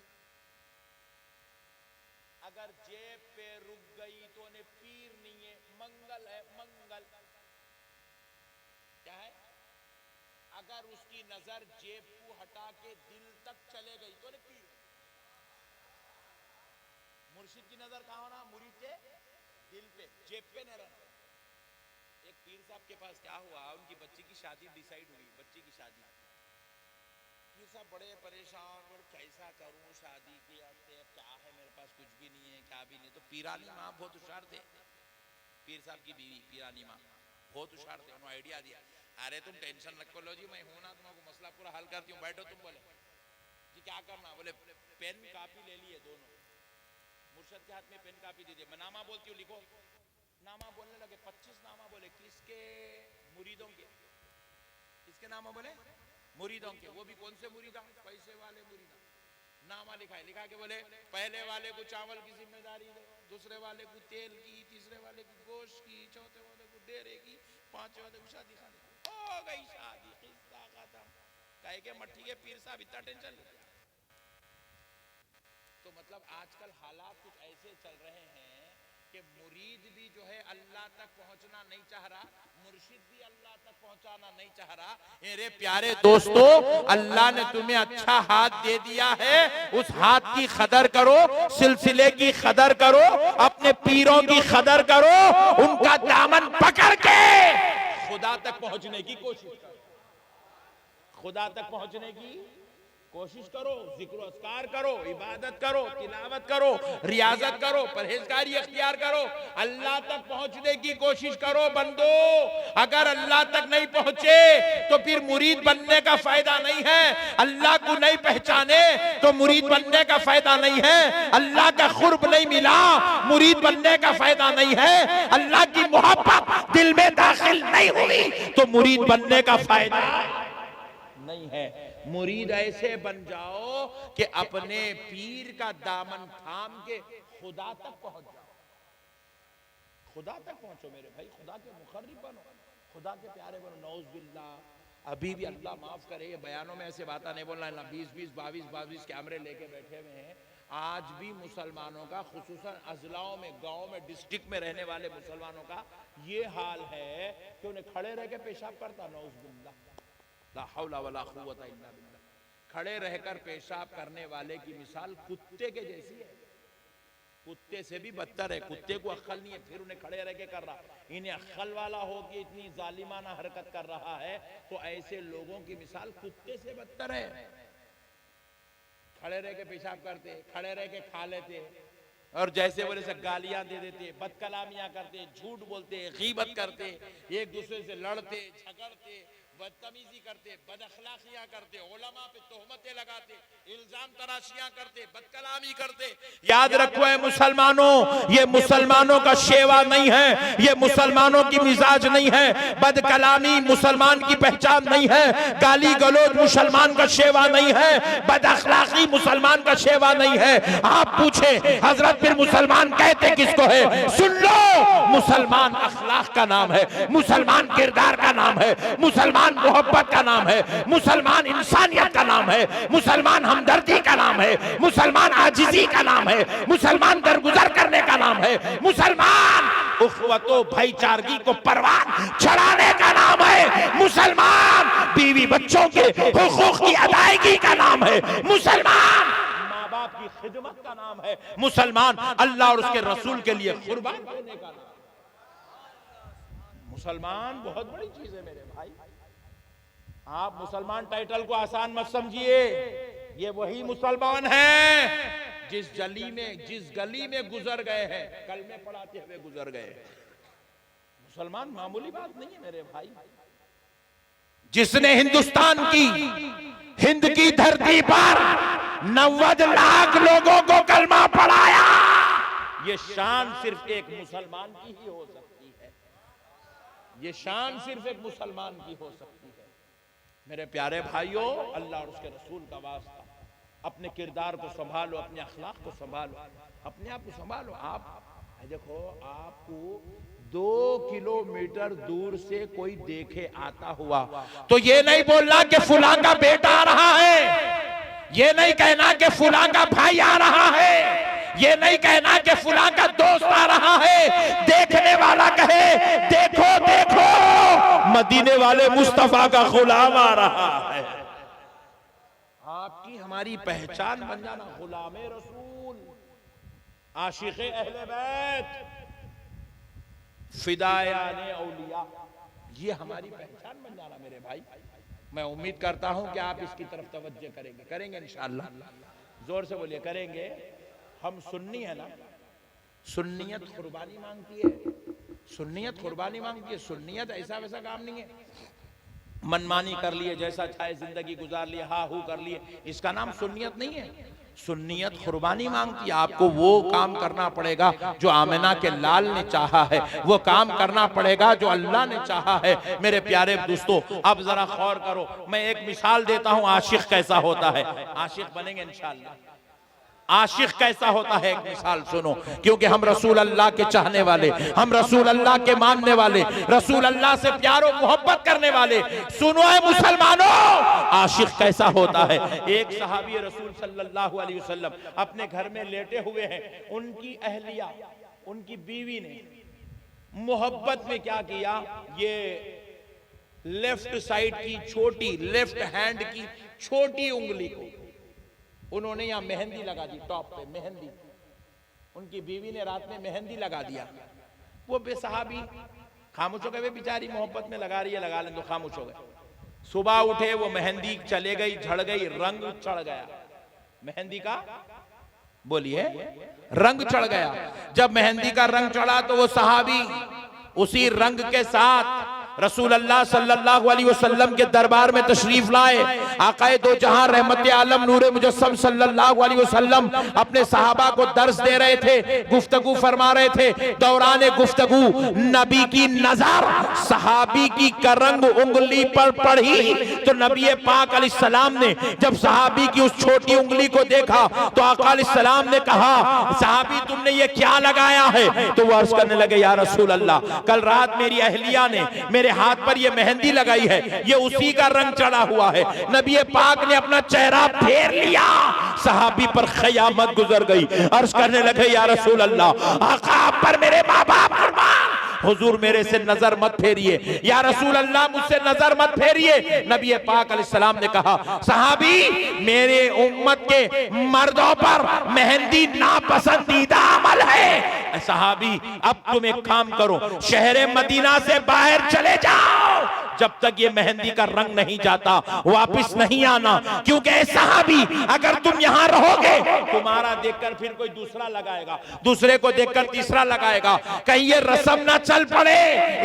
अगर जेब पे रुक गई तो उन्हें पीर नहीं है, मंगल है, मंगल। क्या है? अगर उसकी नजर जेब को हटा के दिल तक चले गई तो उन्हें पीर। मुर्शिद की नजर कहां होना? मुरीद के दिल पे, जेब पे नहीं रहना। एक पीर साहब के पास क्या हुआ, उनकी बच्ची की शादी डिसाइड हुई, बच्ची की शादी। पीर साहब बड़े परेशान, और कैसा करूं शादी की, क्या है मेरे पास, कुछ भी नहीं है, क्या भी नहीं। तो पीरानी माँ बहुत होशियार थे, पीर साहब की बीवी पीरानी माँ बहुत होशियार थे, उन्होंने आइडिया दिया, अरे तुम टेंशन मत लो जी, मैं हूं ना, तुमको मसला पूरा हल करती हूँ, बैठो तुम। बोले जी क्या करना? बोले पेन कापी ले लिए दोनों, मुर्शिद के हाथ में पेन कापी दे दिए, मैं नामा बोलती हूँ लिखो। नामा बोलने लगे, 25 नामा बोले। किसके? मुरीदों के। किसके नामा बोले? मुरीदों के। वो भी कौन से मुरीदा? पैसे वाले मुरीदा। नामा लिखा है, लिखा के बोले पहले वाले को चावल की जिम्मेदारी दो, दूसरे वाले को तेल की, तीसरे वाले को गोश्त की, चौथे वाले को डेरे की, पांचवे वाले को शादी खाने। हो गई शादी, किस्सा खत्म। कहे के मट्टी के पीर साहब इतना टेंशन लेते। तो मतलब आजकल हालात कुछ ऐसे चल रहे हैं कि मुरीद भी जो है अल्लाह तक पहुंचना नहीं चाह रहा, मुर्शिद भी अल्लाह तक पहुंचाना नहीं चाह रहा। मेरे प्यारे दोस्तों, अल्लाह ने तुम्हें अच्छा हाथ दे दिया है, उस हाथ की कदर करो, सिलसिले की कदर करो, अपने पीरों की कदर करो, उनका दामन पकड़ के खुदा तक पहुंचने की कोशिश करो, खुदा तक पहुंचने की कोशिश करो, जिक्र अस्कार करो, इबादत करो, तिलावत करो, रियाजत करो, परहेजगारी अख्तियार करो, अल्लाह तक पहुंचने की कोशिश करो बंदो। अगर अल्लाह तक नहीं पहुंचे तो फिर मुरीद बनने का फायदा नहीं है। अल्लाह को नहीं पहचाने तो मुरीद बनने का फायदा नहीं है। अल्लाह का खुर्ब नहीं मिला, मुरीद बनने का फायदा नहीं है। अल्लाह की मोहब्बत दिल में दाखिल नहीं हुई तो मुरीद बनने का फायदा नहीं है। मुरीद ऐसे बन जाओ कि अपने पीर का दामन थाम के खुदा तक पहुंच जाओ। खुदा तक पहुंचो मेरे भाई, खुदा के मुखर्रिब बनो, खुदा के प्यारे बनो। नौज बिल्लाह। अभी भी अल्लाह माफ करे, ये बयानों में ऐसे बातें नहीं बोलना है। 20-20, 22-22 कैमरे लेके बैठे हुए हैं। आज भी मुसलमानों का, खुसूसन अजलाओं में, गाँव में, डिस्ट्रिक्ट में रहने वाले मुसलमानों का ये हाल है कि उन्हें खड़े रह के पेशाब करता। नौज बिल्लाह, ला हौला वला कुव्वता इल्ला बिल्लाह। खड़े रहकर पेशाब करने वाले की मिसाल कुत्ते के जैसी है। कुत्ते से भी बदतर है। कुत्ते को अक्ल नहीं है, फिर उन्हें खड़े रह के कर रहा। इन्हें अक्ल वाला हो कि इतनी जालिमाना हरकत कर रहा है, तो ऐसे लोगों की मिसाल कुत्ते से बदतर है। खड़े रह के पेशाब करते, खड़े रह के खा लेते, और जैसे बोले से गालियां दे देते, बदकलामियां करते, झूठ बोलते, गीबत करते, एक दूसरे से लड़ते, झगड़ते, बदतमीजी करते, बदअखलाकियां करते, उलमा पे तोहमतें लगाते, इल्जाम तराशियां करते, बदकलामी करते। याद रखो है मुसलमानों, ये मुसलमानों का शेवा नहीं है, ये मुसलमानों की मिजाज नहीं है। बदकलामी मुसलमान की पहचान नहीं है। गाली गलौज मुसलमान का शेवा नहीं है। बदअखलाकी मुसलमान का शेवा नहीं है। आप पूछे हजरत फिर मुसलमान कहते किसको है? सुन लो, मुसलमान अखलाक का नाम है, मुसलमान किरदार का नाम है, मुसलमान मोहब्बत का नाम है, मुसलमान इंसानियत का नाम है, मुसलमान हमदर्दी का नाम है, मुसलमान आजिजी का नाम है, मुसलमान दरगुजर करने का नाम है, मुसलमान उखवतो भाईचारगी को परवान चढ़ाने का नाम है, मुसलमान बीवी बच्चों के हुकूक की अदायगी का नाम है, मुसलमान माँ बाप की खिदमत का नाम है, मुसलमान अल्लाह और उसके रसूल के लिए कुर्बान होने का नाम। मुसलमान बहुत बड़ी चीज है मेरे भाई। आप मुसलमान टाइटल को आसान मत समझिए। ये वही मुसलमान हैं जिस गली में गुजर गए हैं, कलमे पढ़ाते हुए गुजर गए। मुसलमान मामूली बात नहीं है मेरे भाई। जिसने हिंदुस्तान की, हिंद की धरती पर 90 लाख लोगों को कलमा पढ़ाया, ये शान सिर्फ एक मुसलमान की ही हो सकती है। ये शान सिर्फ एक मुसलमान की हो सकती है। मेरे प्यारे भाइयों, अल्लाह और उसके रसूल का वास्ता, अपने किरदार को संभालो, अपने अखलाक को संभालो, अपने आप को संभालो। आप देखो, आपको 2 किलोमीटर दूर से कोई देखे आता हुआ तो ये नहीं बोलना कि फुला का बेटा आ रहा है, ये नहीं कहना कि फुला का भाई आ रहा है, ये नहीं कहना कि फुला का दोस्त आ रहा है। देखने वाला कहे देखो देखो, मदीने वाले मुस्तफा का गुलाम आ रहा है। आपकी हमारी पहचान बन जाना, गुलाम रसूल, आशिक अहले बैत, फिदायाने औलिया, ये हमारी पहचान बन जाना मेरे भाई। मैं उम्मीद करता हूं कि आप इसकी तरफ तवज्जो करेंगे इंशाअल्लाह। जोर से बोलिए, करेंगे। हम सुन्नी है ना, सुन्नियत कुर्बानी मांगती है, सुन्नियत कुर्बानी मांगती है। सुन्नियत ऐसा वैसा काम नहीं है, मनमानी कर लिए, जैसा चाहे जिंदगी गुजार लिए, हा हू कर लिए, इसका नाम सुन्नियत नहीं है। सुन्नियत कुर्बानी मांगती है। आपको वो काम करना पड़ेगा जो आमिना के लाल ने चाहा है, वो काम करना पड़ेगा जो अल्लाह ने चाहा है। मेरे प्यारे दोस्तों, अब जरा गौर करो, मैं एक मिसाल देता हूं, आशिक कैसा होता है। आशिक बनेंगे इंशाअल्लाह। आशिक कैसा होता है एक मिसाल सुनो, क्योंकि हम रसूल अल्लाह के चाहने वाले, हम रसूल अल्लाह के मानने वाले, रसूल अल्लाह से प्यारो मोहब्बत करने वाले। सुनो है मुसलमानों, आशिक कैसा होता है। एक सहाबी रसूल सल्लल्लाहु अलैहि वसल्लम अपने घर में लेटे हुए हैं। उनकी अहलिया, उनकी बीवी ने मोहब्बत में क्या किया, ये लेफ्ट साइड की छोटी, लेफ्ट हैंड की छोटी उंगली को उन्होंने यहां मेहंदी लगा दी, टॉप पे मेहंदी। उनकी बीवी ने रात में मेहंदी लगा दिया। वो बेसहाबी खामोश हो गए, वे बेचारी मोहब्बत में लगा रही है, लगा लें तो खामोश हो गए। सुबह उठे, वो मेहंदी चले गई, झड़ गई, रंग चढ़ गया मेहंदी का, बोलिए रंग चढ़ गया। जब मेहंदी का रंग चढ़ा तो वो सहाबी उसी रंग के साथ रसूल अल्लाह सल्लल्लाहु अलैहि वसल्लम के दरबार में तशरीफ लाए। आकाए दो जहां रहमत आलम नूरे मुजस्सम सल्लल्लाहु अलैहि वसल्लम अपने सहाबा को दर्स दे रहे थे, गुफ्तगू फरमा रहे थे। दौरान गुफ्तगू नबी की नजर सहाबी की करंग उंगली पर पड़ी तो नबी पाक अलैहिस्सलाम ने जब सहाबी की उस छोटी उंगली को देखा तो आका अलैहिस्सलाम ने कहा, सहाबी तुमने ये क्या लगाया है? तो वो अर्ज करने लगे, या रसूल अल्लाह, कल रात मेरी अहलिया ने मेरे हाथ पर ये मेहंदी लगाई है, ये उसी का रंग चढ़ा हुआ है। नबी पाक ने अपना चेहरा फेर लिया, सहाबी पर क़यामत गुजर गई। अर्ज करने लगे, या रसूल अल्लाह, आका आप पर मेरे माँ बाप कुर्बान, हुजूर मेरे से नजर मत फेरिए, या रसूल अल्लाह मुझसे नजर मत फेरिए। नबी पाक अलैहिस्सलाम ने कहा, सहाबी मेरे उम्मत के मर्दों पर मेहंदी नापसंदीदा अमल है। सहाबी अब तुम एक काम करो, शहर मदीना से बाहर चले जाओ, जब तक ये मेहंदी का रंग नहीं जाता वापस नहीं आना, क्योंकि सहाबी अगर तुम यहां रहोगे तुम्हारा देखकर फिर कोई दूसरा लगाएगा, दूसरे को देखकर तीसरा लगाएगा, कहीं ये रस्म ना चल पड़े,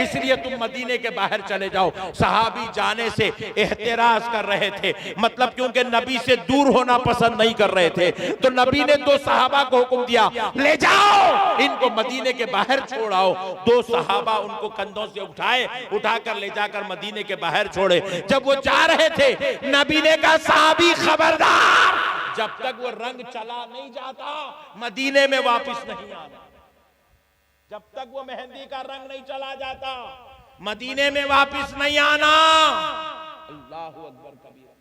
इसलिए तुम मदीने के बाहर चले जाओ। सहाबी जाने से एहतराज कर रहे थे, मतलब क्योंकि नबी से दूर होना पसंद नहीं कर रहे थे। तो नबी ने दो सहाबा को हुक्म दिया, ले जाओ इनको मदीने के बाहर छोड़ाओ। दो सहाबा उनको कंधों से उठाकर ले जाकर मदीने के बाहर छोड़े। जब वो जा रहे थे नबी ने कहा, सहाबी खबरदार, जब तक वो रंग चला नहीं जाता मदीने में वापस नहीं आना, जब तक वो मेहंदी का रंग नहीं चला जाता मदीने में वापस नहीं आना। अल्लाहु अकबर कबीरा।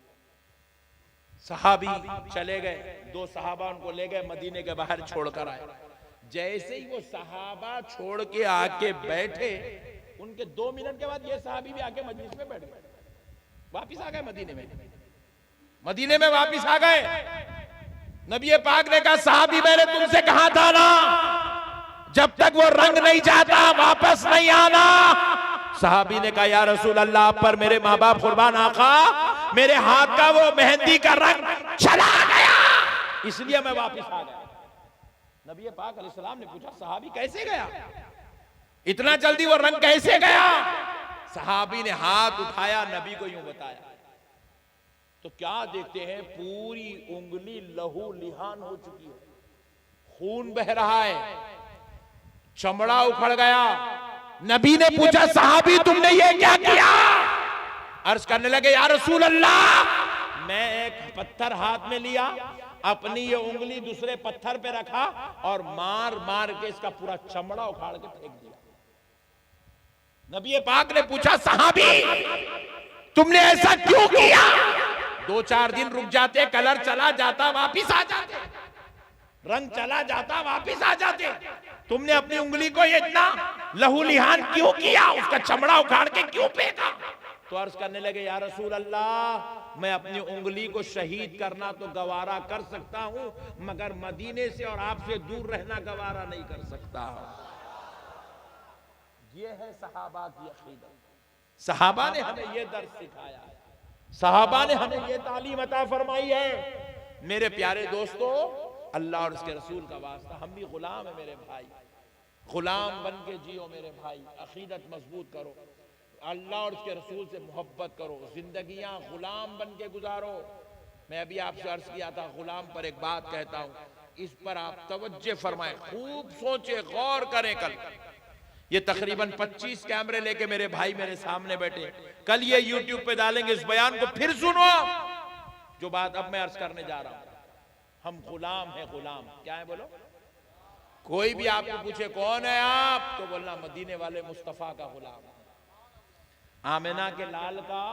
सहाबी चले गए, दो सहाबा उनको ले गए मदीने के बाहर छोड़कर आए। जैसे ही वो सहाबा छोड़ के आके बैठे, उनके 2 मिनट के बाद ये सहाबी भी आके मजलिस में बैठ गए, वापिस आ गए मदीने में वापिस आ गए। नबी पाक ने कहा, सहाबी मैंने तुमसे कहा था ना, जब तक वो रंग नहीं जाता वापस नहीं आना। सहाबी ने कहा, या रसूल अल्लाह आप पर मेरे माँ बाप कुर्बान, आका मेरे हाथ का वो मेहंदी का रंग चला गया, इसलिए मैं वापिस आ गया। नबी पाक अलैहिस्सलाम ने पूछा, सहाबी कैसे गया, इतना जल्दी वो रंग कैसे गया? सहाबी ने हाथ उठाया, नबी को यूं बताया, तो क्या देखते हैं पूरी उंगली लहू लिहान हो चुकी है, खून बह रहा है, चमड़ा उखड़ गया। नबी ने पूछा, सहाबी तुमने ये क्या किया? अर्ज करने लगे, या रसूल अल्लाह, मैं एक पत्थर हाथ में लिया, अपनी ये उंगली दूसरे पत्थर पे रखा और मार मार के इसका पूरा चमड़ा उखाड़ के फेंक दिया। नबी पाक ने पूछा, सहाबी तुमने ऐसा क्यों किया? 2-4 दिन रुक जाते, कलर चला जाता वापिस आ जाते, रंग चला जाता वापिस आ जाते, तुमने अपनी उंगली को ये इतना लहूलिहान क्यों किया, उसका चमड़ा उखाड़ के क्यों फेंका? तो अर्ज करने लगे, या रसूल अल्लाह, मैं अपनी उंगली को शहीद करना तो गवारा कर सकता हूं, मगर मदीने से और आपसे दूर रहना गवारा नहीं कर सकता। ये है सहाबा की अकीदत। सहाबा ने हमें ये दर्स सिखाया है, सहाबा ने हमें ये तालीम अता फरमाई है। मेरे प्यारे दोस्तों, अल्लाह और उसके रसूल का वास्ता, हम भी गुलाम है मेरे भाई, गुलाम बन के जियो मेरे भाई, अकीदत मजबूत करो, अल्लाह और उसके रसूल से मोहब्बत करो, जिंदगियां गुलाम बन के गुजारो। मैं अभी आपसे अर्ज किया था, गुलाम पर एक बात कहता हूं, इस पर आप तवज्जो फरमाएं, खूब सोचे, गौर करें। कल ये तकरीबन 25 कैमरे लेके मेरे भाई मेरे सामने बैठे, कल ये यूट्यूब पे डालेंगे, इस बयान को फिर सुनो, जो बात अब मैं अर्ज करने जा रहा हूं। हम गुलाम हैं, गुलाम क्या है बोलो? कोई भी आपको पूछे कौन है आप, तो बोलना मदीने वाले मुस्तफा का गुलाम, आमिना के लाल का,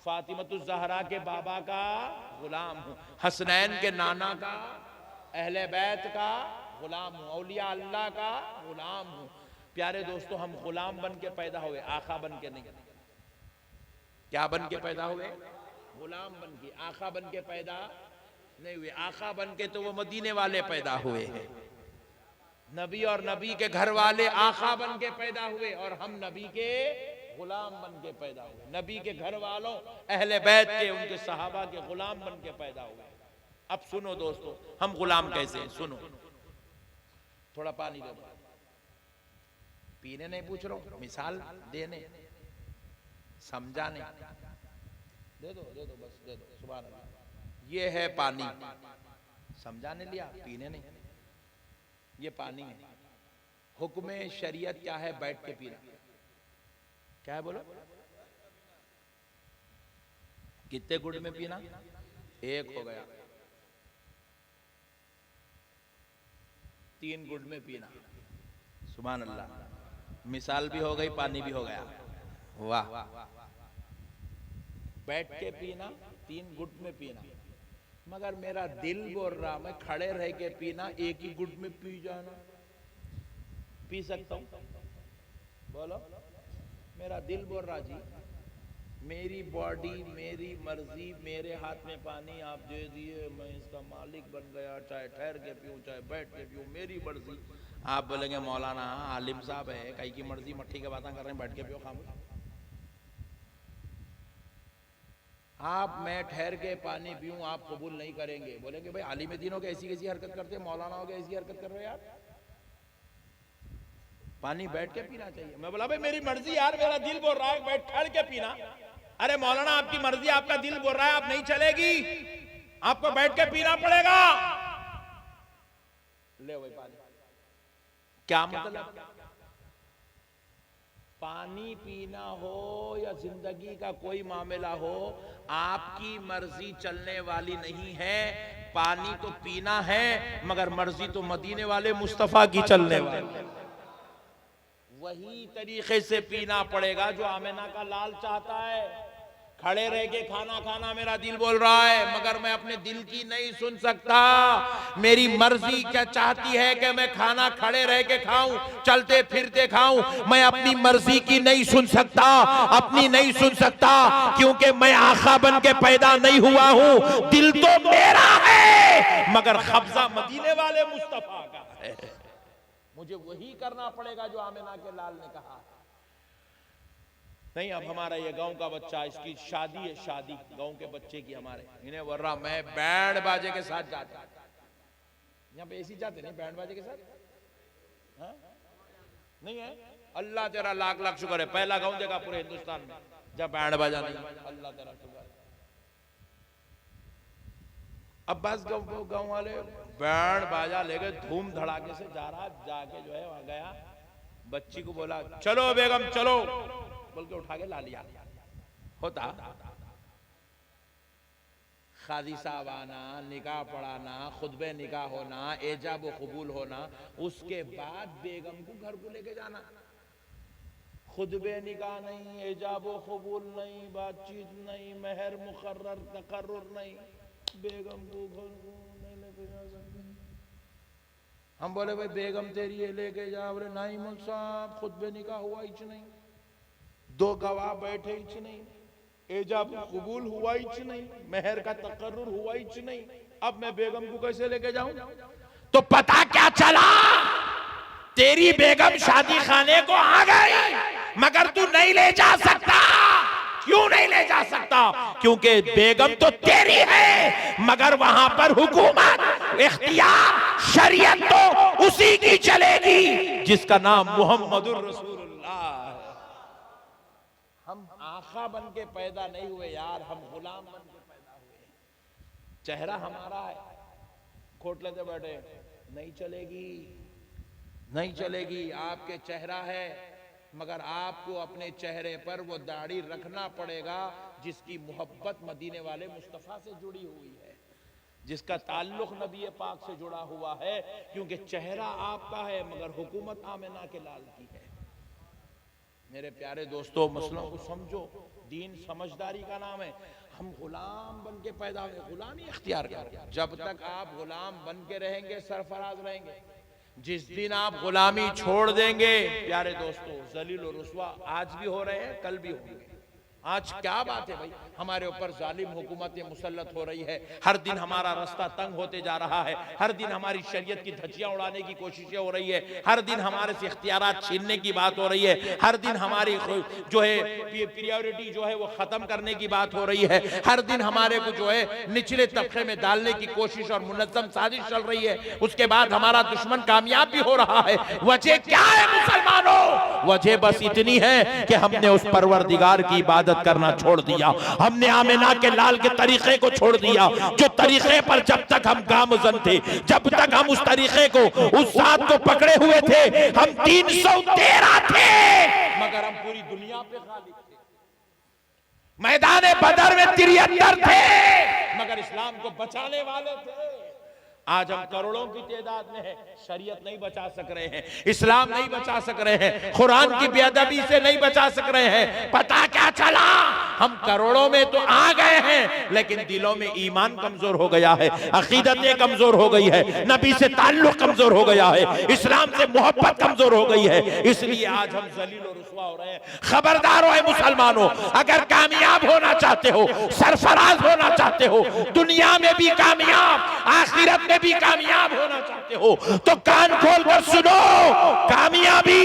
फातिमतुज ज़हरा के बाबा का गुलाम हूं, हसनैन के नाना का, अहले बैत का गुलाम हूं, औलिया अल्लाह का गुलाम हूं। प्यारे दोस्तों, हम गुलाम बन के पैदा हुए, आका बन के नहीं। क्या बन के पैदा हुए? गुलाम बन के, आका बन के पैदा नहीं हुए। आका बन के तो वो मदीने वाले पैदा हुए हैं, नबी और नबी के घर वाले आका बन के पैदा हुए, और हम नबी के गुलाम बन के पैदा हुए, नबी के घर वालों अहले बैत के, उनके सहाबा के गुलाम बन के पैदा हुए। अब सुनो दोस्तों, हम गुलाम कैसे हैं, सुनो। थोड़ा पानी दो, पीने नहीं पूछ रहा हूं, मिसाल देने, समझाने। दे दो बस दे दो, सुभान अल्लाह। ये है पानी, समझाने लिया, पीने नहीं। ये पानी है। हुक्म शरीयत क्या है? बैठ के पीना। क्या है बोलो? कितने गुड़ में पीना? एक हो गया। 3 गुड़ में पीना। सुभान अल्लाह। मिसाल भी हो गई, पानी भी हो गया। वाह। बैठ के पीना, 3 गुट में पीना। मगर मेरा दिल बोल रहा मैं खड़े रह के पीना, एक ही गुट में पी जाना। पी सकता हूं? बोलो। मेरा दिल बोल रहा जी, मेरी बॉडी, मेरी मर्जी, मेरे हाथ में पानी आप दे दिए, मैं इसका मालिक बन गया। चाहे ठहर के पीऊं, चाहे बैठ के पीऊं, मेरी मर्जी। आप बोलेंगे मौलाना आलिम साहब है, कहीं की मर्जी, मट्ठी की बातें कर रहे हैं, बैठ के पियो खामोश। आप मैं ठहर के पानी पीऊं, आप कबूल नहीं करेंगे। बोलेंगे भाई आलिम दीनों के ऐसी कैसी हरकत करते हैं, मौलाना हो गए ऐसी हरकत कर रहे हो यार। पानी बैठ के पीना चाहिए। मैं बोला भाई मेरी मर्जी यार, मेरा दिल बोल रहा है बैठ ठहर के पीना। अरे मौलाना आपकी मर्जी, आपका दिल बोल रहा है, आप नहीं चलेगी, आपको बैठ के पीना पड़ेगा। ले भाई पानी। क्या मतलब? पानी पीना हो या जिंदगी का कोई मामला हो, आपकी मर्जी चलने वाली नहीं है। पानी तो पीना है, मगर मर्जी तो मदीने वाले मुस्तफा की चलने वाली। वही तरीके से पीना पड़ेगा जो आमिना का लाल चाहता है। खड़े रह के खाना खाना मेरा दिल बोल रहा है, मगर मैं अपने दिल की नहीं सुन सकता। मेरी मर्जी क्या चाहती है कि मैं खाना खड़े रह के खाऊं, चलते फिरते खाऊं। मैं अपनी मर्जी की नहीं सुन सकता, अपनी नहीं सुन सकता, क्योंकि मैं आका बन के पैदा नहीं हुआ हूं। दिल तो मेरा है, मगर कब्जा मदीने वाले मुस्तफा का है। मुझे वही करना पड़ेगा जो आमिना के लाल ने कहा। नहीं, अब हमारा ये गांव का बच्चा, इसकी शादी है, शादी गांव के बच्चे की हमारे, इन्हें बोल रहा मैं बैंड बाजे के साथ जाता। यहाँ पे ऐसी जाते नहीं बैंड बाजे के साथ? हा? नहीं है? अल्लाह तेरा लाख लाख शुक्र है, पहला गांव देखा पूरे हिंदुस्तान में जब बैंड बाजा नहीं। अल्लाह तेरा शुक्र है। अब बस गांव वाले बैंड बाजा लेके धूम धड़ाके से जा रहा, जाके जो है वहां गया, बच्ची को बोला चलो बेगम चलो, बोल के उठा के ला लिया। होता खादी साहब आना, निकाह पढ़ाना, खुतबे निकाह होना, एजाब व कबूल होना, उसके बाद बेगम को घर को लेके जाना। खुतबे निकाह नहीं, एजाब व कबूल नहीं, बातचीत नहीं, मेहर मुकर्रर तकर्रुर नहीं, बेगम को घर को नहीं लेके जा सकते। हम बोले भाई बेगम तेरी ये लेके जा। बोले नहीं मुल साहब, खुतबे निकाह हुआ ही नहीं, 2 गवाह बैठे ही नहीं, एजाब कबूल हुआ ही नहीं, मेहर का तकर्रुर हुआ ही नहीं, अब मैं बेगम को कैसे लेके जाऊं? तो पता क्या चला, तेरी बेगम शादी खाने को आ गई, मगर तू नहीं ले जा सकता। क्यों नहीं ले जा सकता? क्योंकि बेगम तो तेरी है, मगर वहां पर हुकूमत, इख्तियार, शरीयत तो उसी की चलेगी जिसका नाम मुहम्मदुर रसूलुल्लाह। हम आका बन के पैदा नहीं हुए यार, हम गुलाम बन के पैदा हुए। चेहरा हमारा है, खोट लेते बैठे, नहीं चलेगी, नहीं चलेगी। आपके चेहरा है, मगर आपको अपने चेहरे पर वो दाढ़ी रखना पड़ेगा जिसकी मोहब्बत मदीने वाले मुस्तफा से जुड़ी हुई है, जिसका ताल्लुक नबी पाक से जुड़ा हुआ है। क्योंकि चेहरा आपका है, मगर हुकूमत आमिना के लाल की है। मेरे प्यारे दोस्तों, मसलों को समझो, दीन समझदारी का नाम है। हम गुलाम बन के पैदा हुए, गुलामी इख्तियार करें। जब तक आप गुलाम बन के रहेंगे, सरफराज रहेंगे। जिस दिन आप गुलामी छोड़ देंगे, प्यारे दोस्तों, जलील और रुसवा आज भी हो रहे हैं, कल भी होंगे। आज क्या बात है भाई, हमारे ऊपर जालिम हुकूमतें मुसल्लत हो रही है, हर दिन हमारा रास्ता तंग होते जा रहा है, हर दिन हमारी शरीयत की धज्जियां उड़ाने की कोशिशें हो रही है, हर दिन हमारे से इख्तियारात छीनने की बात हो रही है, हर दिन हमारी जो है प्रियोरिटी जो है वो खत्म करने की बात हो रही है, हर दिन हमारे को जो है निचले तबके में डालने की कोशिश और मुनज़्ज़म साजिश चल रही है। उसके बाद हमारा दुश्मन कामयाब भी हो रहा है। वजह क्या है मुसलमानों? वजह बस इतनी है कि हमने उस परवरदिगार की इबादत करना छोड़ दिया, हमने आमिना के लाल के तरीके को छोड़ दिया, जो तरीके पर जब तक हम गामज़न थे, जब तक हम उस तरीके को, उस साथ को पकड़े हुए थे, हम 313 थे, मगर हम पूरी दुनिया पे गालिब थे। मैदान बदर में 73 थे, मगर इस्लाम को बचाने वाले थे। आज हम करोड़ों की तादाद में है, शरीयत नहीं बचा सक रहे हैं, इस्लाम नहीं बचा सक रहे हैं, कुरान की बेअदबी से नहीं बचा सक रहे हैं। पता क्या चला? हम करोड़ों में तो आ गए हैं, लेकिन दिलों में ईमान कमजोर हो गया है, अकीदतें कमजोर हो गई है, नबी से ताल्लुक कमजोर हो गया है, इस्लाम से मोहब्बत कमजोर हो गई है। इसलिए आज हम जलील और रुसवा हो रहे हैं। खबरदार हो मुसलमानों, अगर कामयाब होना चाहते हो, सरफराज होना चाहते हो, दुनिया में भी कामयाब, आखिरत में भी कामयाब होना चाहते हो, तो कान खोल कर सुनो। कामयाबी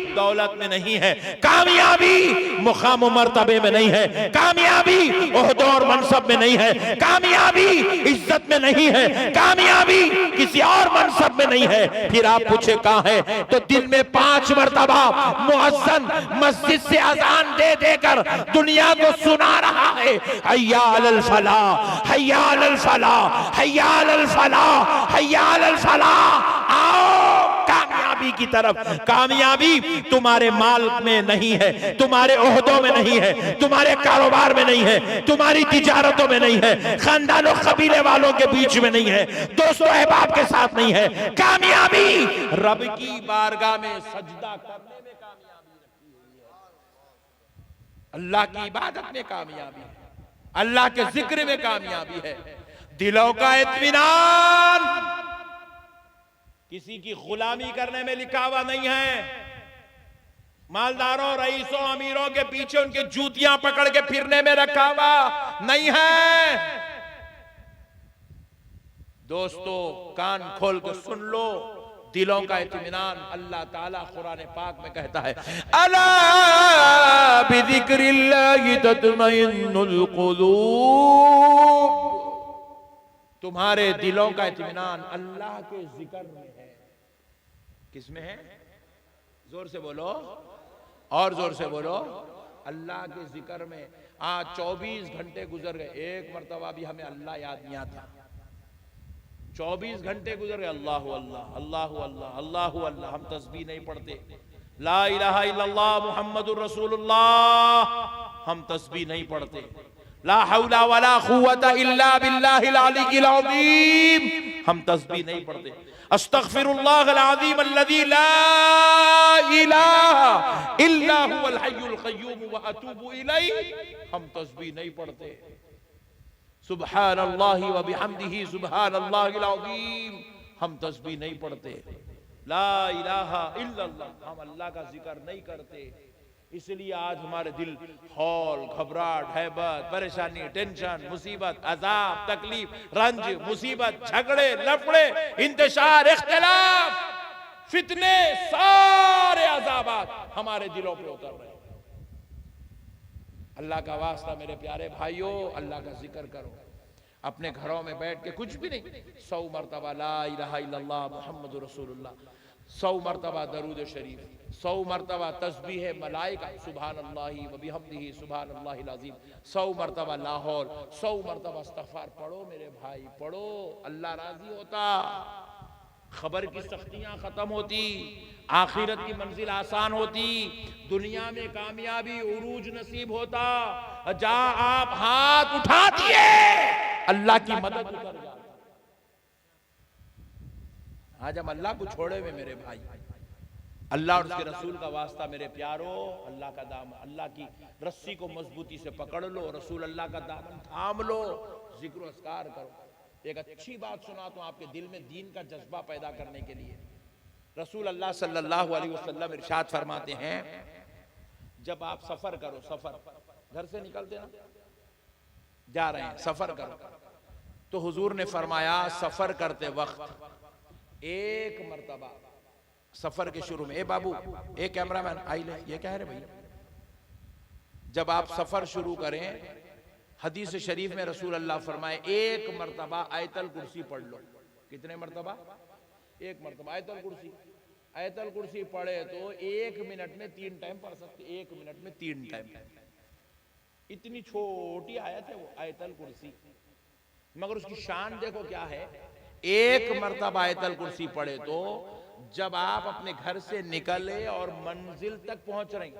दौलत में नहीं है, कामयाबी मुकाम मर्तबे में नहीं है, कामयाबी ओहदे और मनसब में नहीं है, कामयाबी इज्जत में नहीं है, कामयाबी किसी और मनसब में नहीं है। फिर आप पूछे कहां है? तो दिन में 5 मर्तबा मुअज्जिन मस्जिद से अजान दे देकर दुनिया को सुना रहा है, हय्या अलल फलाह, हय्या अलल फलाह, हय्या अलल फलाह, हय्या अलल फलाह। आओ कामयाबी की तरफ। कामयाबी तुम्हारे माल में नहीं है, तुम्हारे ओहदों में नहीं है, तुम्हारे कारोबार में नहीं है, तुम्हारी तिजारतों में नहीं है, खानदानों कबीले वालों के बीच में नहीं है, दोस्तों अहबाब के साथ नहीं है। कामयाबी रब की बारगाह में सजदा करने में कामयाबी रखी हुई है, अल्लाह की इबादत में कामयाबी है, अल्लाह के जिक्र में कामयाबी है। दिलों का इत्मीनान किसी की गुलामी करने में लिखा हुआ नहीं है। मालदारों, रईसों, अमीरों के पीछे उनकी जूतियां पकड़ के फिरने में रखा हुआ नहीं है। दोस्तों कान खोल के सुन लो, दिलों का इत्मीनान अल्लाह ताला कुरान पाक में कहता है, अला बिज़िक्रिल्लाहि तत्मइन्नुल क़ुलूब। तुम्हारे दिलों का इत्मीनान अल्लाह के जिक्र में है। किसमें है? जोर से बोलो, और जोर से बोलो। अल्लाह के जिक्र में। आज 24 घंटे गुजर गए, एक मर्तबा भी हमें अल्लाह याद नहीं आता। 24 घंटे गुजर गए, अल्लाह अल्लाह अल्लाह अल्लाह अल्लाह अल्लाह, हम तस्बीह नहीं पढ़ते। ला इलाहा इल्लल्लाह मुहम्मदुर रसूलुल्लाह, हम तस्बीह नहीं पढ़ते। ला हौला वला कुव्वता इल्ला बिल्लाहिल अलीय्यिल अज़ीम, हम तस्बीह नहीं पढ़ते। अस्तगफिरुल्लाहल अज़ीम अल्लज़ी ला इलाहा इल्ला हुवल हय्युल क़य्यूम व अतूबु इलैहि, हम तस्बीह नहीं पढ़ते। सुब्हानल्लाहि व बिहम्दिही सुब्हानल्लाहिल अज़ीम, हम तस्बीह नहीं पढ़ते। ला इलाहा इल्लल्लाह, हम अल्लाह का जिक्र नहीं करते। इसलिए आज हमारे दिल हौल, घबराहट, हैबत, परेशानी, टेंशन, मुसीबत, अजाब, तकलीफ, रंज, मुसीबत, झगड़े, लफड़े, इंतशार, इख्तिलाफ, फितने, सारे अजाबात हमारे दिलों पे उतर रहे हैं। अल्लाह का वास्ता मेरे प्यारे भाइयों, अल्लाह का जिक्र करो। अपने घरों में बैठ के कुछ भी नहीं, 100 मरतबा ला इलाहा इल्लल्लाह मुहम्मदुर रसूलुल्लाह, 100 मरतबा दरूद शरीफ, 100 मरतबा तस्बीह मलाइका सुभानअल्लाहि व बिहम्दिही सुभानअल्लाहिल अज़ीम, 100 मरतबा लाहौल, 100 मरतबा इस्तिग़फ़ार पढ़ो मेरे भाई, पढ़ो। अल्लाह राजी होता, खबर की सख्तियां खत्म होती, आखिरत की मंजिल आसान होती, दुनिया में कामयाबी उरूज नसीब होता। जहां आप हाथ उठा दिए अल्लाह की मदद उतर जाती। आज हम अल्लाह को छोड़े हुए मेरे भाई। अल्लाह और उसके रसूल का वास्ता मेरे प्यारो, अल्लाह का दामन, अल्लाह की रस्सी को मजबूती से पकड़ लो, रसूल अल्लाह का दामन थाम लो, जिक्र अस्कार करो। एक अच्छी बात सुनाता हूं आपके दिल में दीन का जज्बा पैदा करने के लिए। रसूल अल्लाह सल्लल्लाहु अलैहि वसल्लम इरशाद फरमाते हैं, जब आप सफर करो, सफर घर से निकलते ना, जा रहे हैं सफर करो, तो हुजूर ने फरमाया सफर करते वक्त एक मर्तबा सफर के शुरू में, ए बाबू, ए कैमरामैन आई ले, ये क्या है रे भैया, जब आप सफर शुरू करें, हदीस शरीफ में रसूल अल्लाह फरमाए एक मर्तबा आयतल कुर्सी पढ़ लो। कितने मर्तबा? एक मर्तबा आयतल कुर्सी। आयतल कुर्सी पढ़े तो 1 मिनट में 3 टाइम पढ़ सकते, 1 मिनट में 3 टाइम। इतनी छोटी आयत है वो आयतल कुर्सी, मगर उसकी शान देखो क्या है। एक मर्तबा आयतल कुर्सी पढ़े तो जब आप अपने घर से निकले और मंजिल तक पहुंच रहे,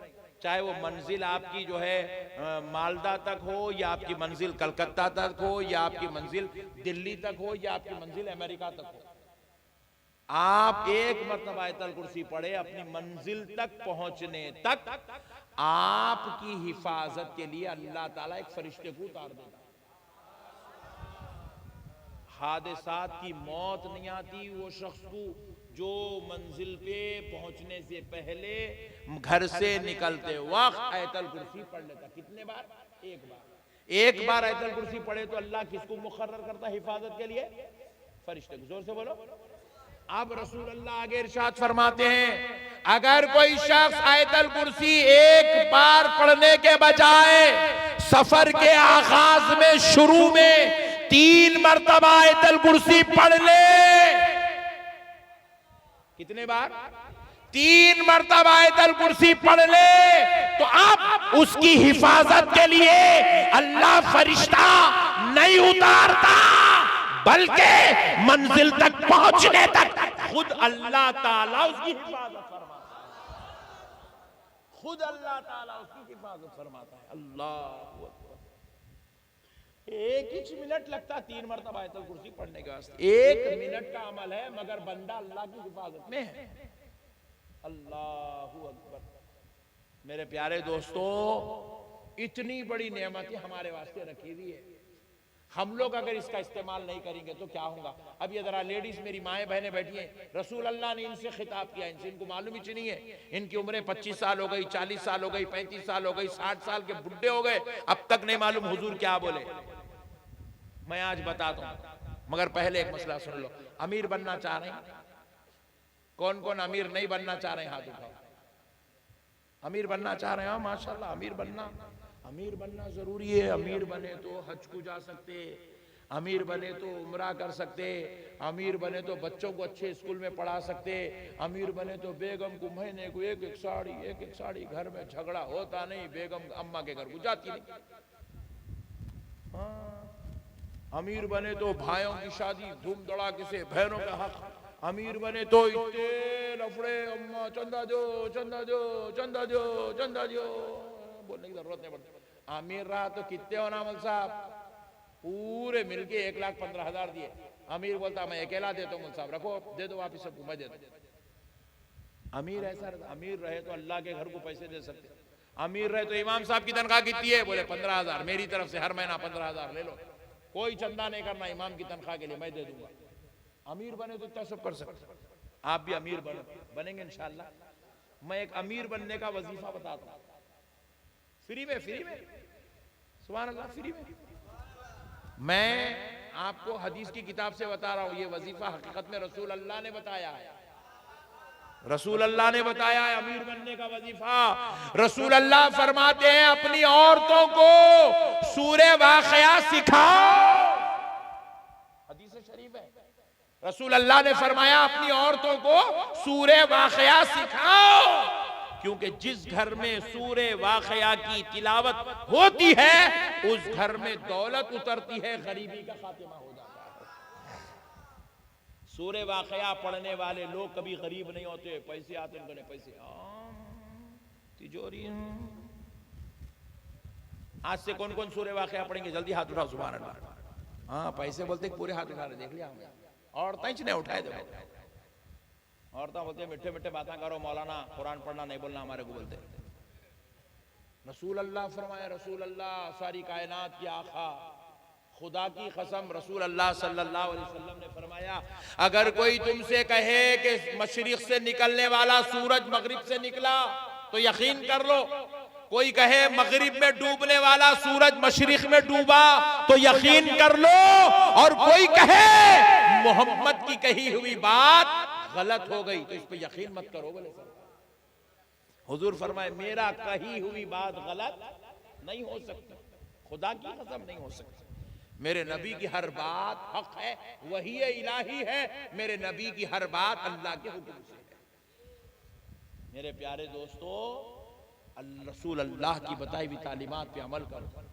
चाहे वो मंजिल आपकी जो है मालदा तक हो, या आपकी मंजिल कलकत्ता तक हो, या आपकी मंजिल दिल्ली तक हो, या आपकी मंजिल अमेरिका तक हो, आप एक मर्तबा आयतल कुर्सी पढ़े, अपनी मंजिल तक पहुंचने तक आपकी हिफाजत के लिए अल्लाह ताला एक फरिश्ते को उतार देगा। हादसात की मौत नहीं आती वो शख्स को जो मंजिल पे पहुंचने से पहले घर से निकलते वक्त आयतल कुर्सी पढ़ लेता। कितने बार? एक बार। एक बार आयतल कुर्सी पढ़े तो अल्लाह किसको मुकर्रर करता हिफाजत के लिए? फरिश्ते को। जोर से बोलो। अब रसूल अल्लाह आगे इरशाद फरमाते हैं, अगर कोई शख्स आयतल कुर्सी एक बार पढ़ने के बजाय सफर के आगाज में शुरू में 3 मर्तबा आयतल कुर्सी पढ़ ले। कितने बार? 3 मर्तबा आयतल कुर्सी पढ़ ले तो आप उसकी हिफाजत के लिए अल्लाह फरिश्ता नहीं उतारता, बल्कि मंजिल तक पहुंचने तक खुद अल्लाह ताला उसकी हिफाजत फरमाता है। खुद अल्लाह ताला उसकी हिफाजत फरमाता है। अल्लाह अकबर। 1 मिनट लगता 3 मर्तबा आयतल कुर्सी पढ़ने के वास्ते। 1 मिनट का अमल है, मगर बंदा अल्लाह की हिफाजत में है। अल्लाहू अकबर। मेरे प्यारे दोस्तों, इतनी बड़ी नेमत हमारे वास्ते रखी हुई है। हम लोग अगर इसका इस्तेमाल नहीं करेंगे तो क्या होगा? अब ये जरा लेडीज मेरी माएँ बहनें बैठी हैं, रसूल अल्लाह ने इनसे खिताब किया, इनसे इनको मालूम ही नहीं है। इनकी उम्रें 25 साल हो गई, 40 साल हो गई, 35 साल हो गई, 60 साल के बुढ़े हो गए, अब तक नहीं मालूम हुजूर क्या बोले। मैं आज बताता हूं, मगर पहले एक मसला सुन लो। अमीर बनना चाह रहे हैं? कौन कौन अमीर नहीं बनना चाह रहे हैं? हाथ उठाओ। अमीर बनना चाह रहे हैं? माशाल्लाह, अमीर बनना जरूरी है। अमीर बने तो हज को जा सकते, अमीर बने तो उम्रा कर सकते, अमीर बने तो बच्चों को अच्छे स्कूल में पढ़ा सकते, अमीर बने तो बेगम को महीने को एक एक साड़ी, घर में झगड़ा होता नहीं, बेगम अम्मा के घर को जाती नहीं। अमीर बने तो भाइयों की शादी धूम धड़ाके से, बहनों का हक। अमीर बने तो इतने लफड़े, अम्मा चंदा दो, चंदा दो, चंदा दो, चंदा दो, बोलने की जरूरत नहीं पड़ती। अमीर रहा तो कितने हो ना मल साहब? पूरे मिलके 1,15,000 दिए। अमीर बोलता मैं अकेला देता हूँ, मल साहब रखो, दे दो वापिस, सबको मैं दे दो। अमीर ऐसा रहता। अमीर रहे तो अल्लाह के घर को पैसे दे सकते। अमीर रहे तो इमाम साहब की तनख्वाह कितनी है? बोले 15,000, मेरी तरफ से हर महीना 15,000 ले लो, कोई चंदा नहीं करना, इमाम की तनख्वाह के लिए मैं दे दूंगा। अमीर बने तो इतना सब कर सकते। आप भी अमीर बनेंगे इंशाअल्लाह। मैं एक अमीर बनने का वजीफा बताता हूँ, फ्री में सुभान अल्लाह, फ्री में। मैं आपको हदीस की किताब से बता रहा हूं, ये वजीफा हकीकत में रसूल अल्लाह ने बताया है। रसूल अल्लाह ने बताया है अमीर बनने का वजीफा। रसूल अल्लाह फरमाते हैं अपनी औरतों को सूरे वाक़या सिखाओ। हदीस शरीफ है, रसूल अल्लाह ने फरमाया अपनी औरतों को सूरे वाक़या सिखाओ, क्योंकि जिस घर में सूरे वाक़या की तिलावत होती है उस घर में दौलत उतरती है, गरीबी का खात्मा हो जाता है। सूरे वाक़या पढ़ने वाले लोग कभी गरीब नहीं होते, पैसे आते उनको, पैसे तिजोरी। आज से कौन कौन सूरे वाक़या पढ़ेंगे? जल्दी हाथ उठाओ, सुभान अल्लाह। हाँ, पैसे बोलते पूरे हाथ उठा रहे, देख लिया हमने। और तंच नहीं उठाए, देखो औरतें बोलते मीठे मीठे बातें करो, मौलाना कुरान पढ़ना नहीं बोलना हमारे को बोलते। रसूल अल्लाह फरमाया, रसूल अल्लाह सारी कायनात की आका, खुदा की कसम, रसूल अल्लाह सल्लल्लाहु अलैहि वसल्लम ने फरमाया, अगर कोई तुमसे कहे कि मशरिक से निकलने वाला सूरज मगरिब से निकला तो यकीन कर लो कोई कहे मगरिब में डूबने वाला सूरज मशरिक में डूबा तो यकीन कर लो, और कोई कहे मोहम्मद की कही हुई बात गलत हो गई तो इस पे यकीन मत करो। बोले सर, हुजूर फरमाए मेरा कही हुई बात गलत नहीं हो सकती, खुदा की कसम नहीं हो सकती। मेरे नबी की हर बात हक है, वही इलाही है, मेरे नबी की हर बात अल्लाह के हुक्म से है। मेरे प्यारे दोस्तों, रसूल अल्लाह की बताई हुई तालीमात पे अमल करो,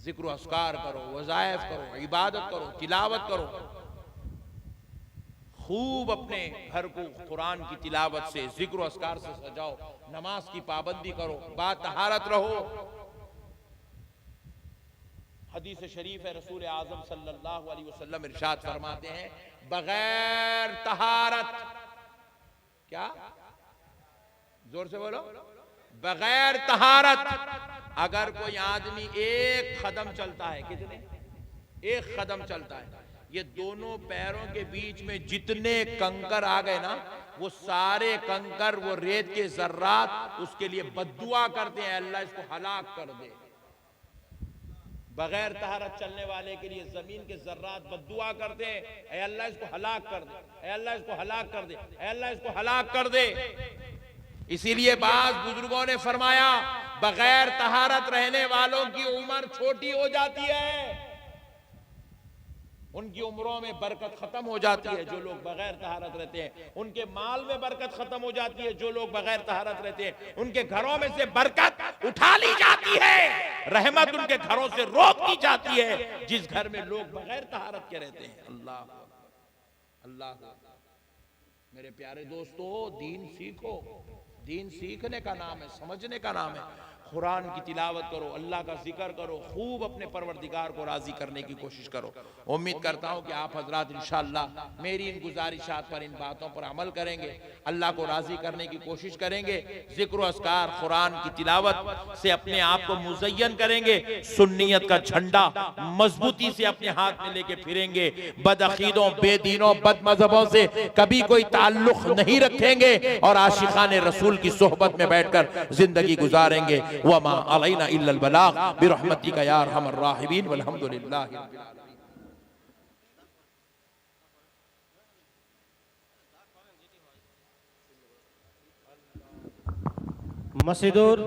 जिक्र अस्कार करो, वज़ाइफ करो, इबादत करो, तिलावत करो। खूब अपने घर को कुरान की तिलावत से, जिक्र अस्कार से सजाओ, नमाज की पाबंदी करो, बातहारत रहो। हदीस शरीफ है, रसूल आज़म सल्लल्लाहु अलैहि वसल्लम इरशाद फरमाते हैं, बगैर तहारत, क्या, जोर से बोलो, बगैर तहारत अगर कोई आदमी एक कदम चलता है, कितने, एक कदम चलता है, ये दोनों पैरों के बीच में जितने कंकर आ गए ना, वो सारे कंकर, वो रेत के जर्रात उसके लिए बद्दुआ करते हैं, अल्लाह इसको हलाक कर दे। बगैर तहारत चलने वाले के लिए जमीन के जर्रात बद्दुआ करते हैं, ऐ अल्लाह इसको हलाक कर दे, ऐ अल्लाह इसको हलाक कर दे, ऐ अल्लाह इसको हलाक कर दे। इसीलिए बाज बुजुर्गों ने फरमाया, बगैर तहारत रहने वालों की उम्र छोटी हो जाती है, उनकी उम्रों में बरकत खत्म हो जाती है जो लोग बगैर तहारत रहते हैं, उनके माल में बरकत खत्म हो जाती है जो लोग बगैर तहारत रहते हैं, उनके घरों में से बरकत उठा ली जाती है, रहमत उनके घरों से रोक दी जाती है जिस घर में लोग बगैर तहारत के रहते हैं। अल्लाह अल्लाह। मेरे प्यारे दोस्तों, दीन सीखो, दीन सीखने का नाम है, समझने का नाम है। कुरान की तिलावत करो, अल्लाह का जिक्र करो, खूब अपने परवरदिगार को राजी करने की कोशिश करो। उम्मीद करता हूँ कि आप हजरात इंशाअल्लाह मेरी इन गुजारिशात पर, इन बातों पर अमल करेंगे, अल्लाह को राजी करने की कोशिश करेंगे, जिक्र अस्कार कुरान की तिलावत से अपने आप को मुज़य्यन करेंगे, सुन्नियत का झंडा मजबूती से अपने हाथ में लेके फिरेंगे, बदअकीदों, बेदीनों, बदमज़हबों से कभी कोई ताल्लुक नहीं रखेंगे और आशिकाने रसूल की सोहबत में बैठकर जिंदगी गुजारेंगे। वमा अलैना इल्लल बलाग बिरहमतिका या अरहमर राहिमीन वल्हम्दुलिल्लाह। मस्जिदुर